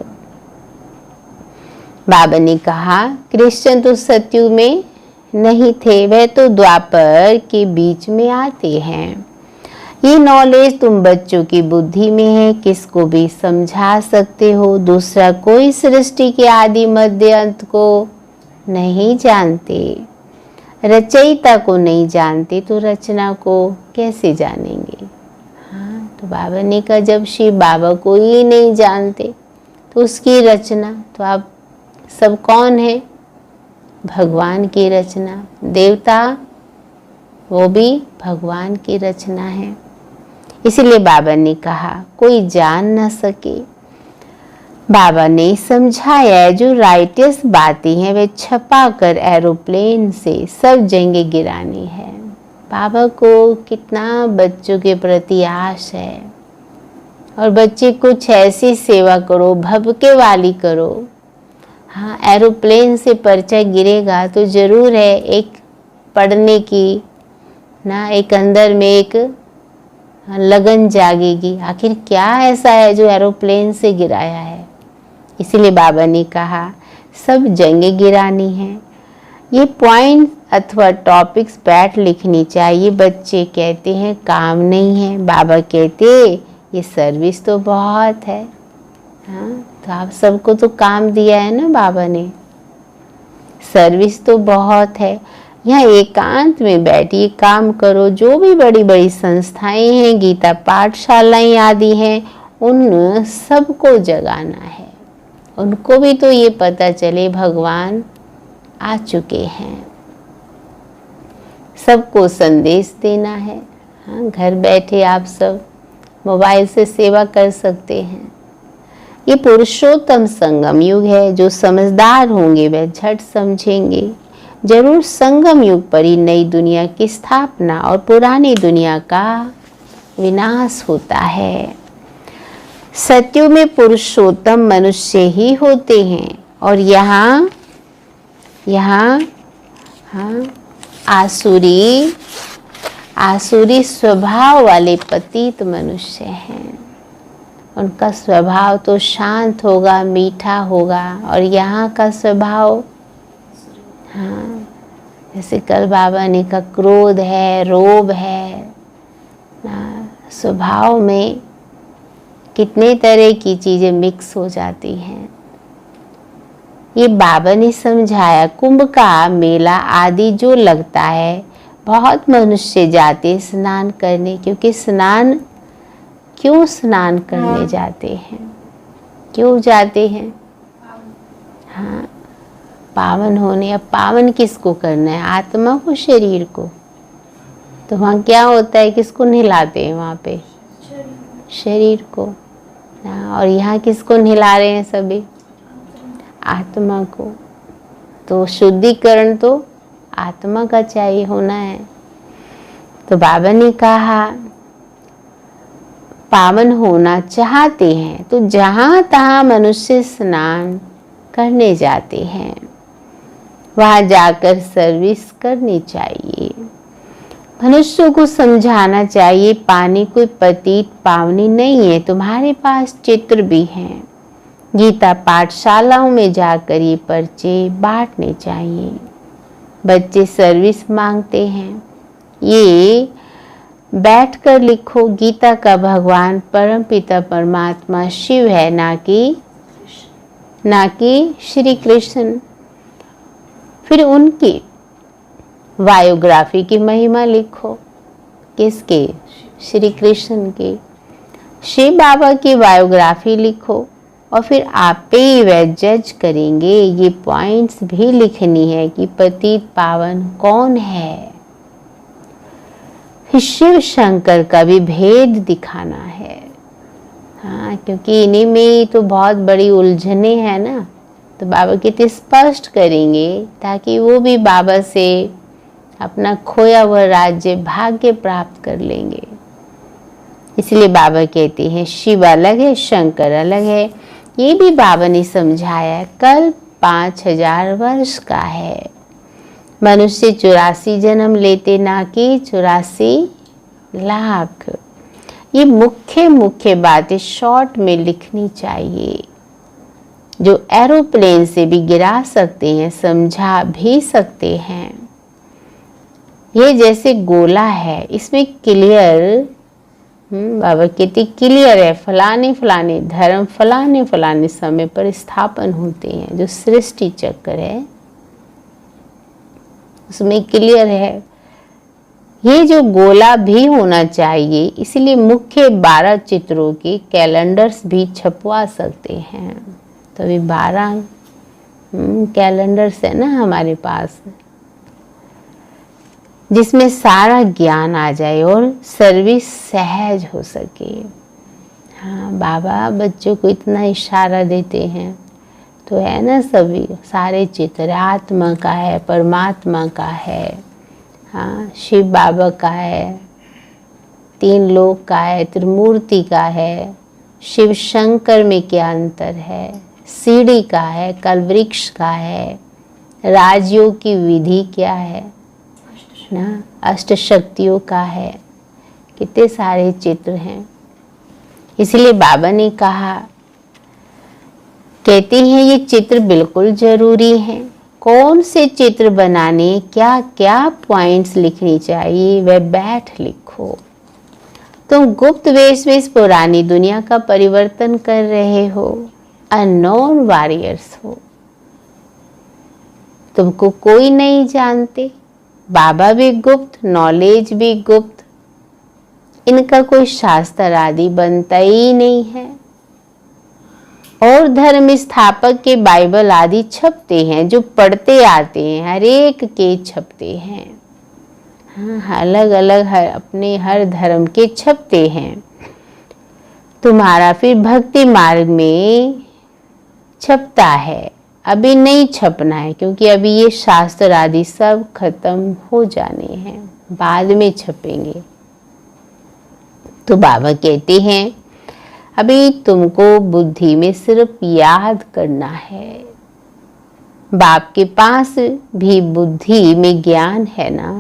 बाबा ने कहा क्रिश्चियन तो सतयुग में नहीं थे, वह तो द्वापर के बीच में आते हैं। ये नॉलेज तुम बच्चों की बुद्धि में है, किसको भी समझा सकते हो। दूसरा कोई सृष्टि के आदि मध्य अंत को नहीं जानते, रचयिता को नहीं जानते, तो रचना को कैसे जानेंगे। हाँ, तो बाबा ने कहा जब शिव बाबा को ही नहीं जानते तो उसकी रचना, तो आप सब कौन है, भगवान की रचना। देवता वो भी भगवान की रचना है। इसीलिए बाबा ने कहा कोई जान न सके। बाबा ने समझाया जो राइटियस बातें हैं वे छपा कर एरोप्लेन से सब जगह गिरानी है। बाबा को कितना बच्चों के प्रति आश है, और बच्चे कुछ ऐसी सेवा करो, भभके वाली करो। हाँ, एरोप्लेन से पर्चा गिरेगा तो जरूर है एक पढ़ने की ना, एक अंदर में एक लगन जागेगी, आखिर क्या ऐसा है जो एरोप्लेन से गिराया है। इसीलिए बाबा ने कहा सब जगह गिरानी है। ये पॉइंट अथवा टॉपिक्स बैठ लिखनी चाहिए। बच्चे कहते हैं काम नहीं है, बाबा कहते ये सर्विस तो बहुत है। हाँ, तो आप सबको तो काम दिया है ना बाबा ने, सर्विस तो बहुत है। यहाँ एकांत में बैठिए, काम करो। जो भी बड़ी बड़ी संस्थाएं हैं, गीता पाठशालाएं आदि हैं, उन सबको जगाना है। उनको भी तो ये पता चले भगवान आ चुके हैं, सबको संदेश देना है। हाँ, घर बैठे आप सब मोबाइल से सेवा कर सकते हैं। ये पुरुषोत्तम संगम युग है। जो समझदार होंगे वह झट समझेंगे। जरूर संगम युग पर ही नई दुनिया की स्थापना और पुरानी दुनिया का विनाश होता है। सतयुग में पुरुषोत्तम मनुष्य ही होते हैं, और यहाँ हाँ, आसुरी स्वभाव वाले पतित मनुष्य हैं। उनका स्वभाव तो शांत होगा, मीठा होगा, और यहाँ का स्वभाव हाँ, जैसे कल बाबा ने कहा क्रोध है, रोब है ना, स्वभाव में कितने तरह की चीजें मिक्स हो जाती हैं। ये बाबा ने समझाया। कुंभ का मेला आदि जो लगता है, बहुत मनुष्य जाते स्नान करने, क्योंकि क्यों स्नान करने जाते हैं, क्यों जाते हैं, हाँ, पावन होने। अब पावन किसको करना है, आत्मा को, शरीर को। तो वहाँ क्या होता है, किसको नहलाते हैं वहाँ पे, शरीर को। और यहाँ किसको नहला रहे हैं सभी, आत्मा को। तो शुद्धिकरण तो आत्मा का चाहिए होना है। तो बाबा ने कहा पावन होना चाहते हैं तो जहाँ तहाँ मनुष्य स्नान करने जाते हैं, वहाँ जाकर सर्विस करनी चाहिए। मनुष्यों को समझाना चाहिए पानी कोई पतित पावनी नहीं है, तुम्हारे पास चित्र भी हैं। गीता पाठशालाओं में जाकर ये पर्चे बांटने चाहिए। बच्चे सर्विस मांगते हैं, ये बैठकर लिखो। गीता का भगवान परम पिता परमात्मा शिव है, ना कि श्री कृष्ण। फिर उनकी बायोग्राफी की महिमा लिखो। किसके, श्री कृष्ण की। शिव बाबा की बायोग्राफी लिखो, और फिर आप ही वह जज करेंगे। ये पॉइंट्स भी लिखनी है कि पतित पावन कौन है। फिर शिव शंकर का भी भेद दिखाना है। हाँ, क्योंकि इन्हीं में ही तो बहुत बड़ी उलझने हैं ना। तो बाबा कितने स्पष्ट करेंगे ताकि वो भी बाबा से अपना खोया हुआ राज्य भाग्य प्राप्त कर लेंगे। इसलिए बाबा कहते हैं शिव अलग है, शंकर अलग है। ये भी बाबा ने समझाया। कल 5000 वर्ष का है। मनुष्य 84 जन्म लेते, ना कि 84 लाख। ये मुख्य बातें शॉर्ट में लिखनी चाहिए, जो एरोप्लेन से भी गिरा सकते हैं, समझा भी सकते हैं। ये जैसे गोला है, इसमें क्लियर बाबा कहते क्लियर है, फलाने फलाने धर्म फलाने फलाने समय पर स्थापन होते हैं। जो सृष्टि चक्र है उसमें क्लियर है। ये जो गोला भी होना चाहिए, इसलिए मुख्य 12 चित्रों के कैलेंडर्स भी छपवा सकते हैं। तो अभी 12 कैलेंडर्स है ना हमारे पास, जिसमें सारा ज्ञान आ जाए और सर्विस सहज हो सके। हाँ, बाबा बच्चों को इतना इशारा देते हैं, तो है ना सभी सारे चित्र आत्मा का है, परमात्मा का है, हाँ शिव बाबा का है, 3 लोक का है, त्रिमूर्ति का है, शिव शंकर में क्या अंतर है, सीढ़ी का है, कलवृक्ष का है, राजयोग की विधि क्या है ना, अष्ट शक्तियों का है, कितने सारे चित्र हैं। इसलिए बाबा ने कहा, कहते हैं ये चित्र बिल्कुल जरूरी है। कौन से चित्र बनाने, क्या क्या पॉइंट्स लिखनी चाहिए, वह बैठ लिखो। तुम गुप्त वेश में इस पुरानी दुनिया का परिवर्तन कर रहे हो, अननोन वॉरियर्स हो। तुमको कोई नहीं जानते, बाबा भी गुप्त, नॉलेज भी गुप्त, इनका कोई शास्त्र आदि बनता ही नहीं है। और धर्म स्थापक के बाइबल आदि छपते हैं, जो पढ़ते आते हैं, हर एक के छपते हैं। हाँ, अलग अलग अपने हर धर्म के छपते हैं। तुम्हारा फिर भक्ति मार्ग में छपता है, अभी नहीं छपना है, क्योंकि अभी ये शास्त्र आदि सब खत्म हो जाने हैं, बाद में छपेंगे। तो बाबा कहते हैं अभी तुमको बुद्धि में सिर्फ याद करना है। बाप के पास भी बुद्धि में ज्ञान है ना,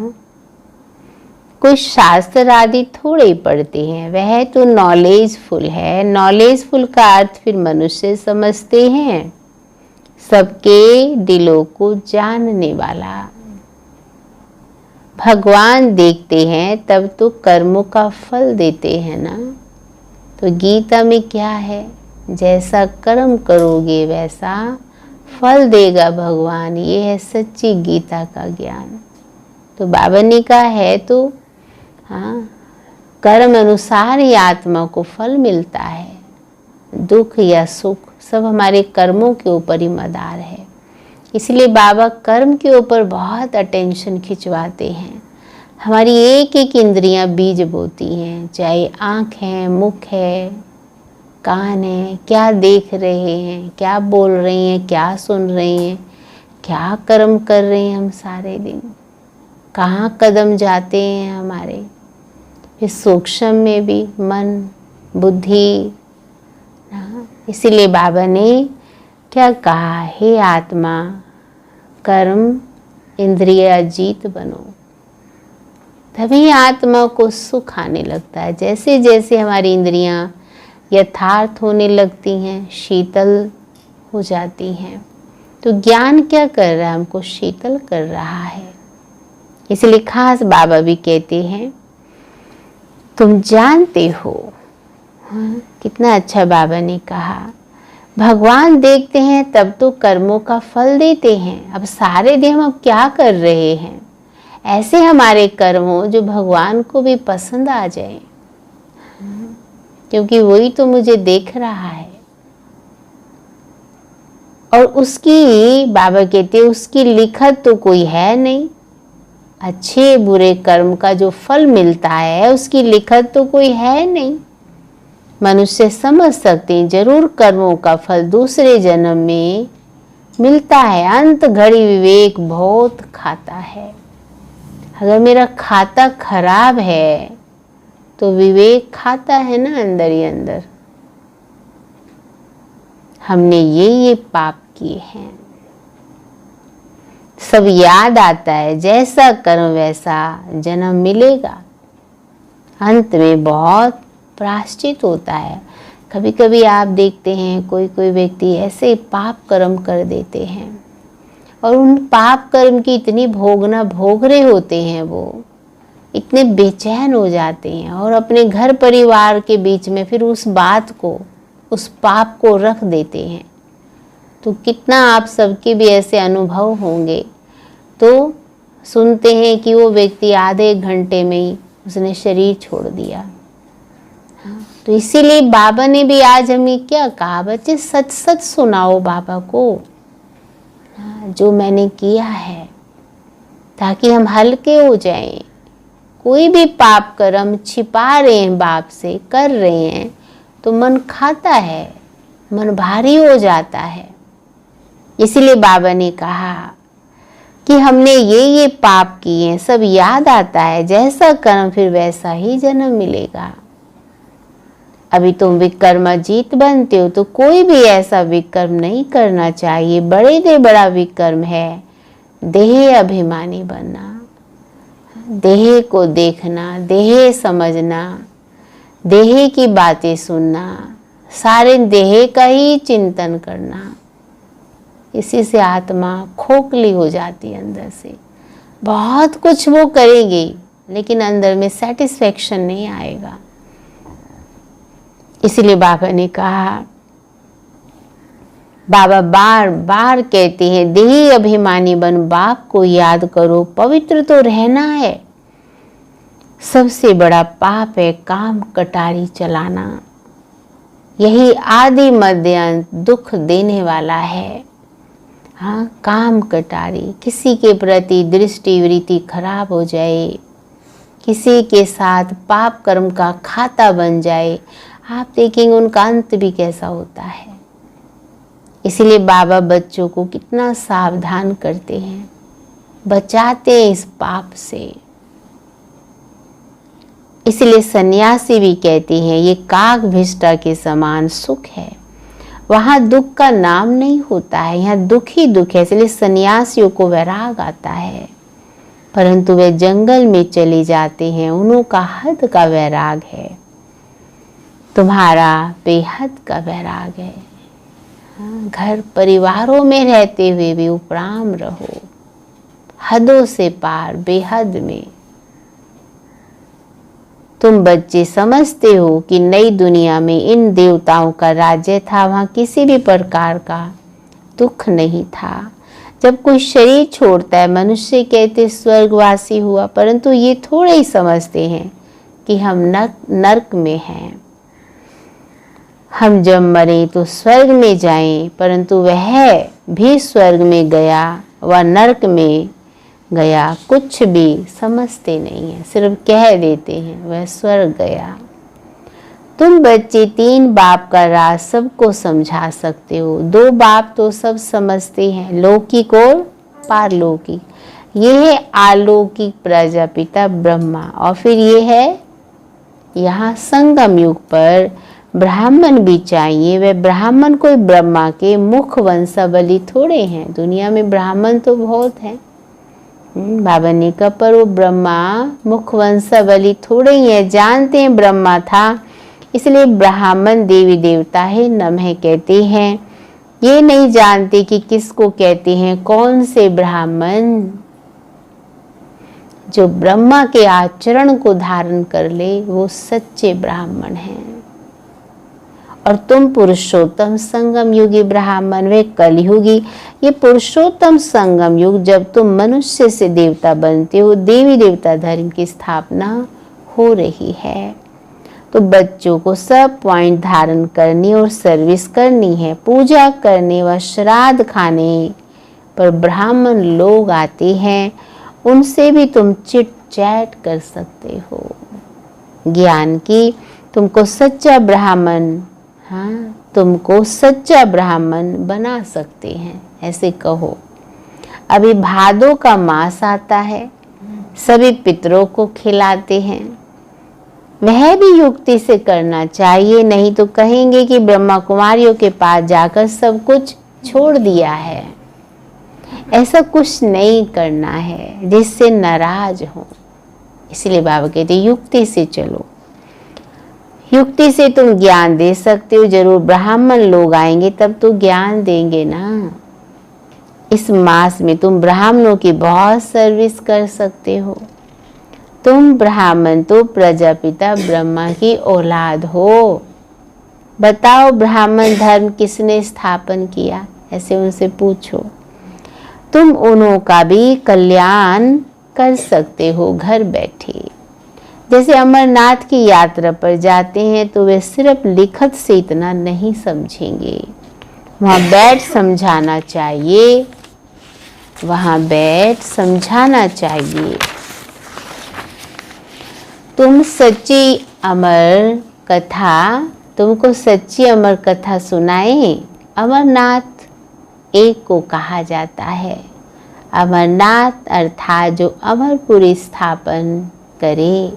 कोई शास्त्र आदि थोड़े पढ़ते हैं, वह तो नॉलेजफुल है। नॉलेजफुल का अर्थ फिर मनुष्य समझते हैं, सबके दिलों को जानने वाला। भगवान देखते हैं तब तो कर्मों का फल देते हैं ना। तो गीता में क्या है, जैसा कर्म करोगे वैसा फल देगा भगवान। ये है सच्ची गीता का ज्ञान। तो बाबा ने कहा है तो हाँ, कर्म अनुसार ही आत्मा को फल मिलता है। दुख या सुख सब हमारे कर्मों के ऊपर ही मदार है। इसलिए बाबा कर्म के ऊपर बहुत अटेंशन खिंचवाते हैं। हमारी एक एक इंद्रियां बीज बोती हैं, चाहे आँख है, मुख है, कान है, क्या देख रहे हैं, क्या बोल रही हैं, क्या सुन रही हैं, क्या कर्म कर रहे हैं हम सारे दिन, कहाँ कदम जाते हैं हमारे। इस सूक्ष्म में भी मन, बुद्धि। इसीलिए बाबा ने क्या कहा, हे आत्मा कर्म इंद्रिय जीत बनो। तभी आत्मा को सुख आने लगता है। जैसे जैसे हमारी इंद्रियां यथार्थ होने लगती हैं, शीतल हो जाती हैं, तो ज्ञान क्या कर रहा है, हमको शीतल कर रहा है। इसलिए खास बाबा भी कहते हैं तुम जानते हो। हाँ, कितना अच्छा बाबा ने कहा, भगवान देखते हैं तब तो कर्मों का फल देते हैं। अब सारे दिन हम अब क्या कर रहे हैं, ऐसे हमारे कर्म हो जो भगवान को भी पसंद आ जाए, क्योंकि वही तो मुझे देख रहा है। और उसकी बाबा कहते हैं उसकी लिखत तो कोई है नहीं। अच्छे बुरे कर्म का जो फल मिलता है उसकी लिखत तो कोई है नहीं। मनुष्य समझ सकते हैं जरूर कर्मों का फल दूसरे जन्म में मिलता है। अंत घड़ी विवेक बहुत खाता है। अगर मेरा खाता खराब है तो विवेक खाता है ना अंदर ही अंदर। हमने ये पाप किए हैं, सब याद आता है। जैसा कर्म वैसा जन्म मिलेगा। अंत में बहुत प्रायश्चित होता है। कभी कभी आप देखते हैं कोई कोई व्यक्ति ऐसे पाप कर्म कर देते हैं और उन पाप कर्म की इतनी भोगना भोग रहे होते हैं, वो इतने बेचैन हो जाते हैं और अपने घर परिवार के बीच में फिर उस बात को, उस पाप को रख देते हैं। तो कितना आप सबके भी ऐसे अनुभव होंगे। तो सुनते हैं कि वो व्यक्ति आधे घंटे में ही उसने शरीर छोड़ दिया। तो इसीलिए बाबा ने भी आज हमें क्या कहा, बच्चे सच सच सुनाओ बाबा को जो मैंने किया है, ताकि हम हल्के हो जाएं। कोई भी पाप कर्म छिपा रहे हैं बाप से, कर रहे हैं तो मन खाता है, मन भारी हो जाता है। इसीलिए बाबा ने कहा कि हमने ये पाप किए हैं, सब याद आता है। जैसा कर्म फिर वैसा ही जन्म मिलेगा। अभी तुम विकर्माजीत बनते हो तो कोई भी ऐसा विकर्म नहीं करना चाहिए। बड़े से बड़ा विकर्म है देह अभिमानी बनना, देह को देखना, देह समझना, देह की बातें सुनना, सारे देह का ही चिंतन करना। इसी से आत्मा खोखली हो जाती है अंदर से। बहुत कुछ वो करेगी लेकिन अंदर में सेटिस्फेक्शन नहीं आएगा। इसलिए बाबा ने कहा, बाबा बार बार कहते हैं देही अभिमानी बन, बाप को याद करो। पवित्र तो रहना है। सबसे बड़ा पाप है काम कटारी चलाना। यही आदि मध्य अंत दुख देने वाला है। हाँ, काम कटारी, किसी के प्रति दृष्टि वृत्ति खराब हो जाए, किसी के साथ पाप कर्म का खाता बन जाए, आप देखेंगे उनका अंत भी कैसा होता है। इसीलिए बाबा बच्चों को कितना सावधान करते हैं, बचाते हैं इस पाप से। इसलिए सन्यासी भी कहते हैं ये काग भिष्टा के समान सुख है। वहाँ दुख का नाम नहीं होता है, यहाँ दुख ही दुख है। इसलिए सन्यासियों को वैराग आता है, परंतु वे जंगल में चले जाते हैं, उन्हों का हद का वैराग है। तुम्हारा बेहद का वैराग है। घर परिवारों में रहते हुए भी उपराम रहो, हदों से पार बेहद में। तुम बच्चे समझते हो कि नई दुनिया में इन देवताओं का राज्य था, वहाँ किसी भी प्रकार का दुख नहीं था। जब कोई शरीर छोड़ता है, मनुष्य कहते स्वर्गवासी हुआ, परंतु ये थोड़े ही समझते हैं कि हम नरक में हैं। हम जब मरे तो स्वर्ग में जाएं, परंतु वह भी स्वर्ग में गया व नरक में गया कुछ भी समझते नहीं है, सिर्फ कह देते हैं वह स्वर्ग गया। तुम बच्चे 3 बाप का राज सबको समझा सकते हो। 2 बाप तो सब समझते हैं, लौकिक और पारलौकिक। ये है अलौकिक प्रजापिता ब्रह्मा, और फिर ये है यहाँ संगम युग पर ब्राह्मण भी चाहिए। वे ब्राह्मण कोई ब्रह्मा के मुख वंशावली थोड़े हैं। दुनिया में ब्राह्मण तो बहुत हैं, बाबा ने कहा, पर वो ब्रह्मा मुख वंशावली थोड़े ही है। जानते हैं ब्रह्मा था, इसलिए ब्राह्मण देवी देवता है नमः कहते हैं। ये नहीं जानते कि किसको कहते हैं, कौन से ब्राह्मण। जो ब्रह्मा के आचरण को धारण कर ले वो सच्चे ब्राह्मण हैं। और तुम पुरुषोत्तम संगम युगी ब्राह्मण, वे कलयुगी। ये पुरुषोत्तम संगम युग जब तुम मनुष्य से देवता बनते हो, देवी देवता धर्म की स्थापना हो रही है। तो बच्चों को सब पॉइंट धारण करनी और सर्विस करनी है। पूजा करने व श्राद्ध खाने पर ब्राह्मण लोग आते हैं, उनसे भी तुम चिट चैट कर सकते हो। ज्ञान की तुमको सच्चा ब्राह्मण, हाँ, तुमको सच्चा ब्राह्मण बना सकते हैं, ऐसे कहो। अभी भादों का मास आता है, सभी पितरों को खिलाते हैं, वह भी युक्ति से करना चाहिए, नहीं तो कहेंगे कि ब्रह्मा कुमारियों के पास जाकर सब कुछ छोड़ दिया है। ऐसा कुछ नहीं करना है जिससे नाराज हो। इसलिए बाबा कहते युक्ति से चलो। युक्ति से तुम ज्ञान दे सकते हो, जरूर ब्राह्मण लोग आएंगे तब तो ज्ञान देंगे ना। इस मास में तुम ब्राह्मणों की बहुत सर्विस कर सकते हो। तुम ब्राह्मण तो प्रजापिता ब्रह्मा की औलाद हो। बताओ ब्राह्मण धर्म किसने स्थापन किया, ऐसे उनसे पूछो। तुम उन्हों का भी कल्याण कर सकते हो घर बैठे। जैसे अमरनाथ की यात्रा पर जाते हैं तो वे सिर्फ लिखत से इतना नहीं समझेंगे, वहाँ बैठ समझाना चाहिए, वहाँ बैठ समझाना चाहिए। तुम सच्ची अमर कथा, तुमको सच्ची अमर कथा सुनाए। अमरनाथ एक को कहा जाता है। अमरनाथ अर्थात जो अमरपुरी स्थापन करे,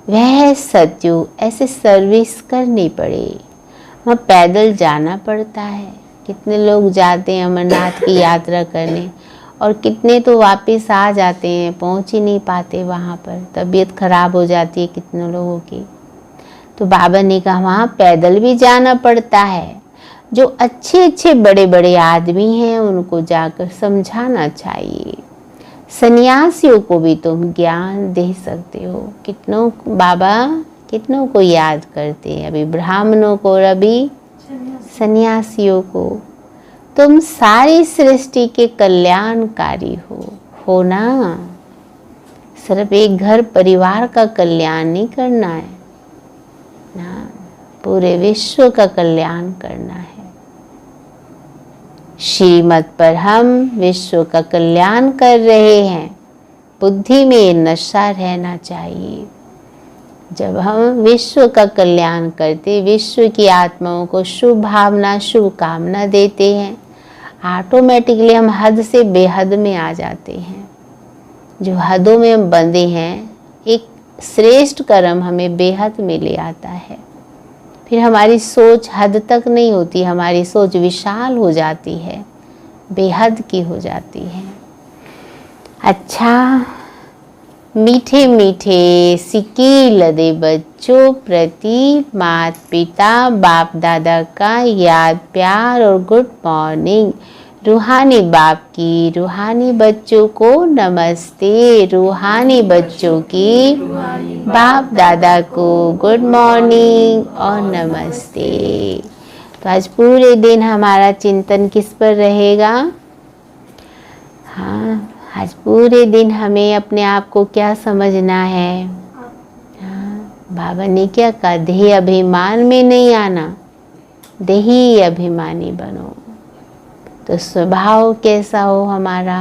वह सत्युग। ऐसे सर्विस करनी पड़े, वहाँ पैदल जाना पड़ता है। कितने लोग जाते हैं अमरनाथ की यात्रा करने और कितने तो वापस आ जाते हैं, पहुँच ही नहीं पाते वहाँ पर, तबीयत खराब हो जाती है कितने लोगों की। तो बाबा ने कहा वहाँ पैदल भी जाना पड़ता है। जो अच्छे अच्छे बड़े बड़े आदमी हैं उनको जाकर समझाना चाहिए। सन्यासियों को भी तुम ज्ञान दे सकते हो। कितनों बाबा कितनों को याद करते हैं, अभी ब्राह्मणों को और अभी सन्यासियों को। तुम सारी सृष्टि के कल्याणकारी हो ना। सिर्फ एक घर परिवार का कल्याण नहीं करना है ना, पूरे विश्व का कल्याण करना है। श्रीमत पर हम विश्व का कल्याण कर रहे हैं। बुद्धि में नशा रहना चाहिए। जब हम विश्व का कल्याण करते, विश्व की आत्माओं को शुभ भावना शुभ कामना देते हैं, ऑटोमेटिकली हम हद से बेहद में आ जाते हैं। जो हदों में हम बंधे हैं, एक श्रेष्ठ कर्म हमें बेहद में ले आता है। फिर हमारी सोच हद तक नहीं होती, हमारी सोच विशाल हो जाती है, बेहद की हो जाती है। अच्छा, मीठे मीठे सिक्के लदे बच्चों प्रति माता पिता बाप दादा का याद प्यार और गुड मॉर्निंग। रूहानी बाप की रूहानी बच्चों को नमस्ते। रूहानी बच्चों की बाप दादा को गुड मॉर्निंग और नमस्ते। तो आज पूरे दिन हमारा चिंतन किस पर रहेगा? हाँ, आज पूरे दिन हमें अपने आप को क्या समझना है? हाँ, बाबा ने क्या कहा? देही अभिमान में नहीं आना, देही अभिमानी बनो। तो स्वभाव कैसा हो हमारा?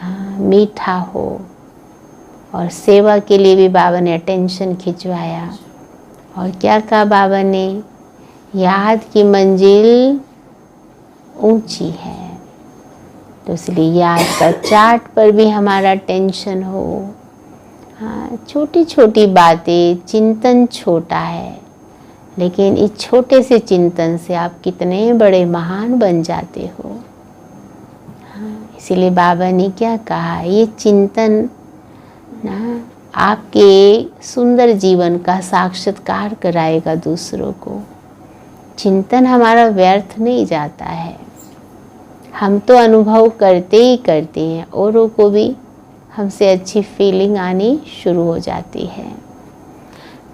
हाँ, मीठा हो। और सेवा के लिए भी बाबा ने अटेंशन खिंचवाया। और क्या कहा बाबा ने? याद की मंजिल ऊंची है, तो इसलिए याद का चार्ट पर भी हमारा टेंशन हो। हाँ, छोटी छोटी बातें, चिंतन छोटा है, लेकिन इस छोटे से चिंतन से आप कितने बड़े महान बन जाते हो। हाँ, इसीलिए बाबा ने क्या कहा? ये चिंतन ना आपके सुंदर जीवन का साक्षात्कार कराएगा दूसरों को। चिंतन हमारा व्यर्थ नहीं जाता है, हम तो अनुभव करते ही करते हैं, औरों को भी हमसे अच्छी फीलिंग आनी शुरू हो जाती है।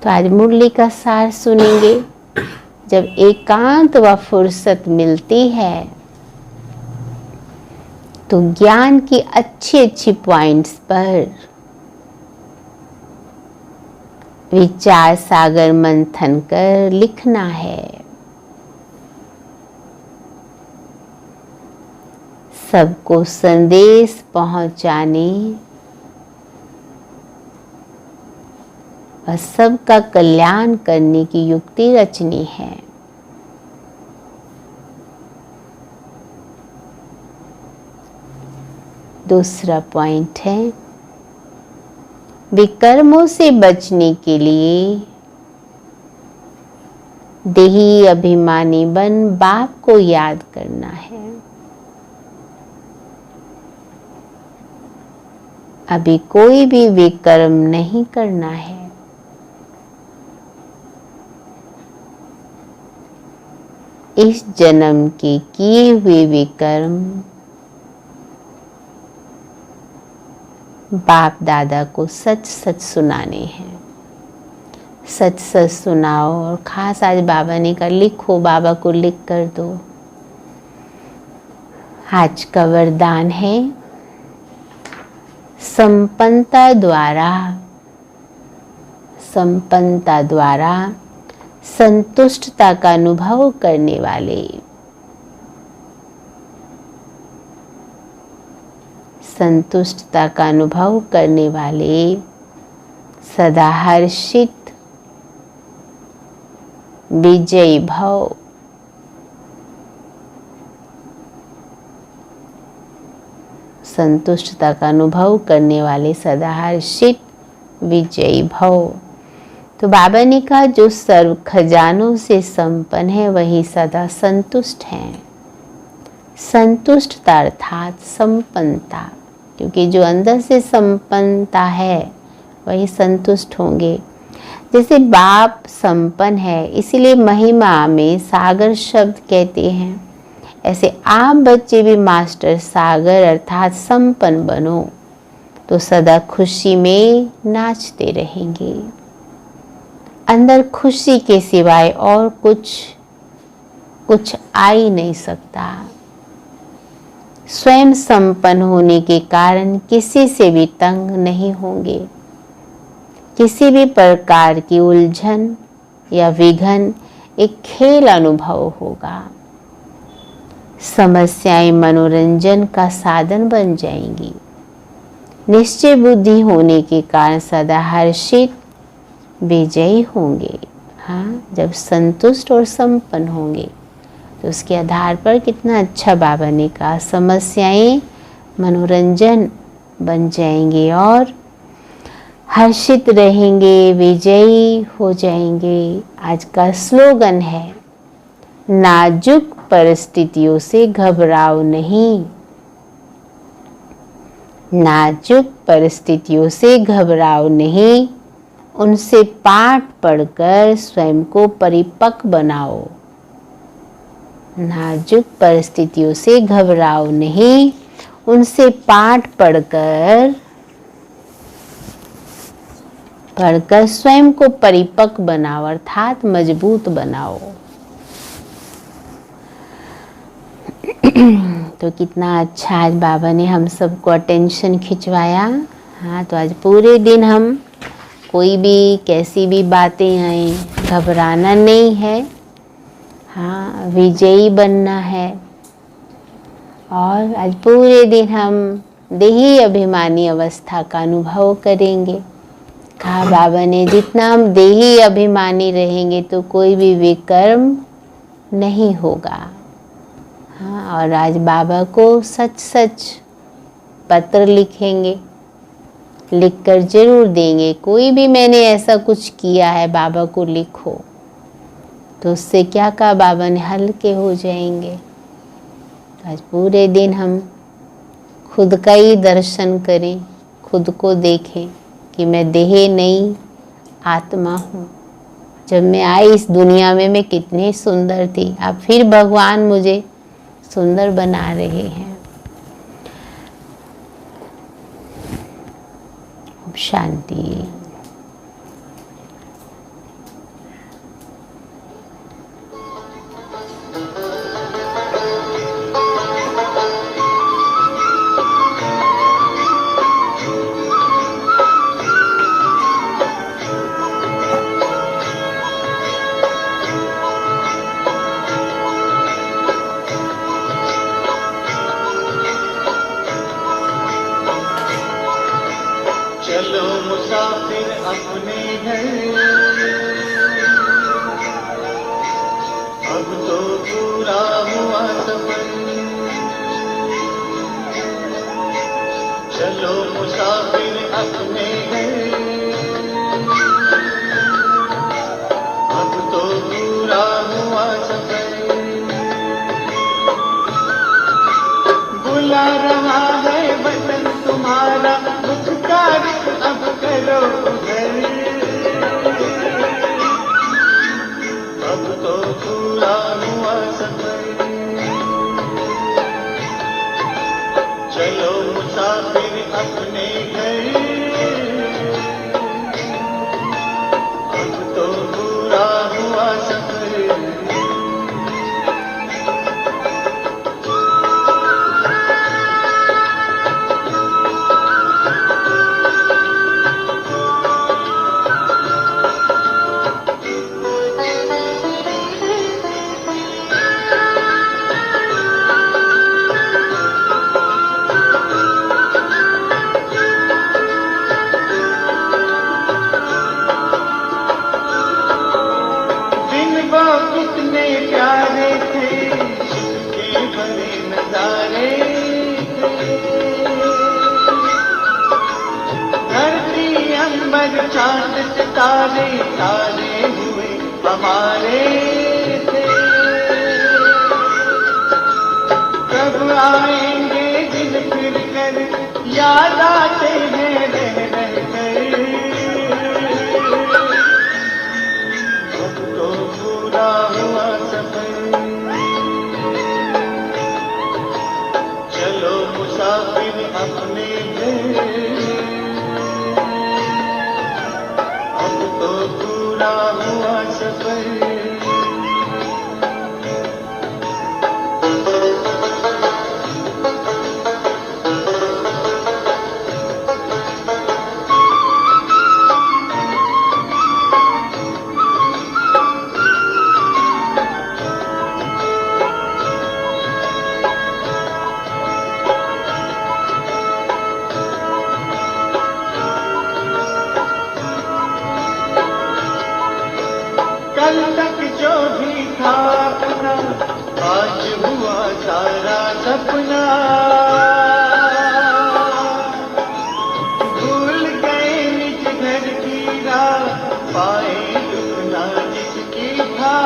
तो आज मुरली का सार सुनेंगे। जब एकांत व फुर्सत मिलती है तो ज्ञान की अच्छी अच्छी पॉइंट्स पर विचार सागर मंथन कर लिखना है। सबको संदेश पहुंचाने और सबका कल्याण करने की युक्ति रचनी है। दूसरा पॉइंट है, विकर्मों से बचने के लिए देही अभिमानी बन बाप को याद करना है। अभी कोई भी विकर्म नहीं करना है। इस जन्म के किए हुए विकर्म बाप दादा को सच सच सुनाने हैं। सच सच सुनाओ। और खास आज बाबा ने कहा लिखो, बाबा को लिख कर दो। आज का वरदान है, संपन्नता द्वारा संतुष्टता का अनुभव करने वाले, संतुष्टता का अनुभव करने वाले, सदा हर्षित विजयी भव। संतुष्टता का अनुभव करने वाले, सदा हर्षित विजयी भव। तो बाबा ने कहा जो सर्व खजानों से संपन्न है वही सदा संतुष्ट है। संतुष्टता अर्थात संपन्नता, क्योंकि जो अंदर से संपन्नता है वही संतुष्ट होंगे। जैसे बाप संपन्न है इसीलिए महिमा में सागर शब्द कहते हैं, ऐसे आप बच्चे भी मास्टर सागर अर्थात संपन्न बनो तो सदा खुशी में नाचते रहेंगे। अंदर खुशी के सिवाय और कुछ आ ही नहीं सकता। स्वयं संपन्न होने के कारण किसी से भी तंग नहीं होंगे। किसी भी प्रकार की उलझन या विघन एक खेल अनुभव होगा। समस्याएं मनोरंजन का साधन बन जाएंगी। निश्चय बुद्धि होने के कारण सदा हर्षित विजयी होंगे। हाँ, जब संतुष्ट और संपन्न होंगे तो उसके आधार पर कितना अच्छा बाबा ने कहा, समस्याएं मनोरंजन बन जाएंगे और हर्षित रहेंगे, विजयी हो जाएंगे। आज का स्लोगन है, नाजुक परिस्थितियों से घबराओ नहीं। नाजुक परिस्थितियों से घबराओ नहीं, उनसे पाठ पढ़कर स्वयं को परिपक्व बनाओ। नाजुक परिस्थितियों से घबराओ नहीं, उनसे पाठ पढ़कर स्वयं को परिपक्व बनाओ अर्थात मजबूत बनाओ। तो कितना अच्छा आज बाबा ने हम सबको अटेंशन खिंचवाया। हाँ, तो आज पूरे दिन हम कोई भी कैसी भी बातें आए घबराना नहीं है। हाँ, विजयी बनना है। और आज पूरे दिन हम देही अभिमानी अवस्था का अनुभव करेंगे। कहा बाबा ने जितना हम देही अभिमानी रहेंगे तो कोई भी विकर्म नहीं होगा। हाँ, और आज बाबा को सच सच पत्र लिखेंगे, लिखकर जरूर देंगे। कोई भी मैंने ऐसा कुछ किया है बाबा को लिखो, तो उससे क्या कहा बाबा ने, हल्के हो जाएंगे। आज पूरे दिन हम खुद का ही दर्शन करें, खुद को देखें कि मैं देह नहीं आत्मा हूँ। जब मैं आई इस दुनिया में मैं कितनी सुंदर थी, अब फिर भगवान मुझे सुंदर बना रहे हैं। शांति। मुसाफिर अपने घर, अब तो पूरा हुआ सफर। चलो मुसाफिर अपने घर, अब तो पूरा हुआ सफर। बुला रहा है वतन तुम्हारा, दुख का रुख अब करो उधर। अब तो पूरा हुआ सफर। चलो मुसाफिर अपने घर, अब तो पूरा हुआ सफर। कितने प्यारे थे, के बड़े नजारे थे। धरती अंबर चांद सितारे सारे हुए हमारे थे। कब आएंगे दिन फिर कर, याद आते हैं रह रह कर। अब तो पूरा हुआ सफर। चलो मुसाफिर अपने घर, अब तो पूरा हुआ सफर। कल तक जो भी था अपना, आज हुआ सारा सपना। भूल गए निज घर की राह, पाए दुख ना जिसकी था।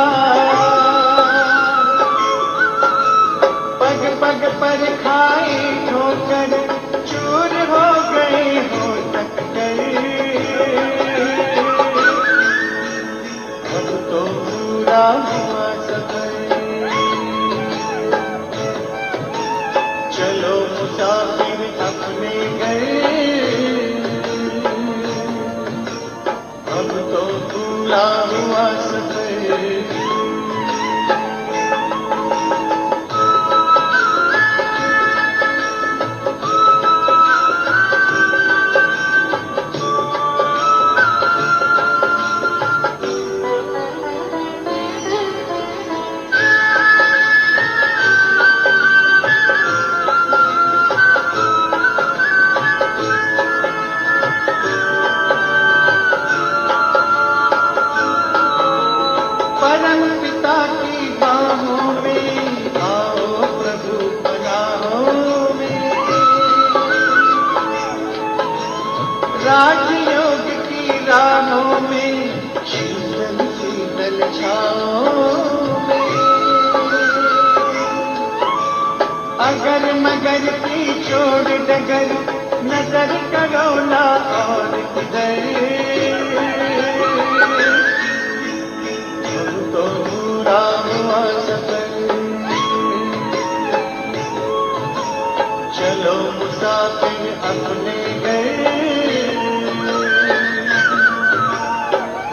पग पग पर खाए ठोकर, चूर हो गए हो तक कर। अब तो पूरा हुआ सफर। चलो मुसाफिर अपने घर, अब तो पूरा हुआ सफर। परम पिता की बाहों में आओ प्रभु पनाहों में। राजयोग की राहों में, शीतल शीतल छाओं में। अगर मगर की चोर डगर, नजर करो ना और किधर। अब तो पूरा हुआ सफर। चलो मुसाफिर अपने घर,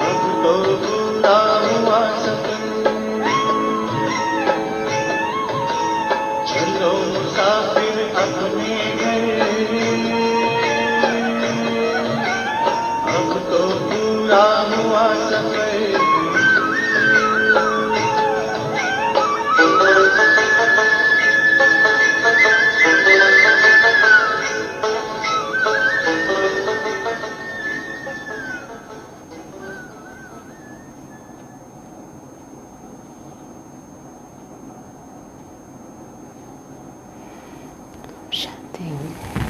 अब तो पूरा हुआ सफर। चलो मुसाफिर अपने घर, अब तो पूरा हुआ सफर। Thank you.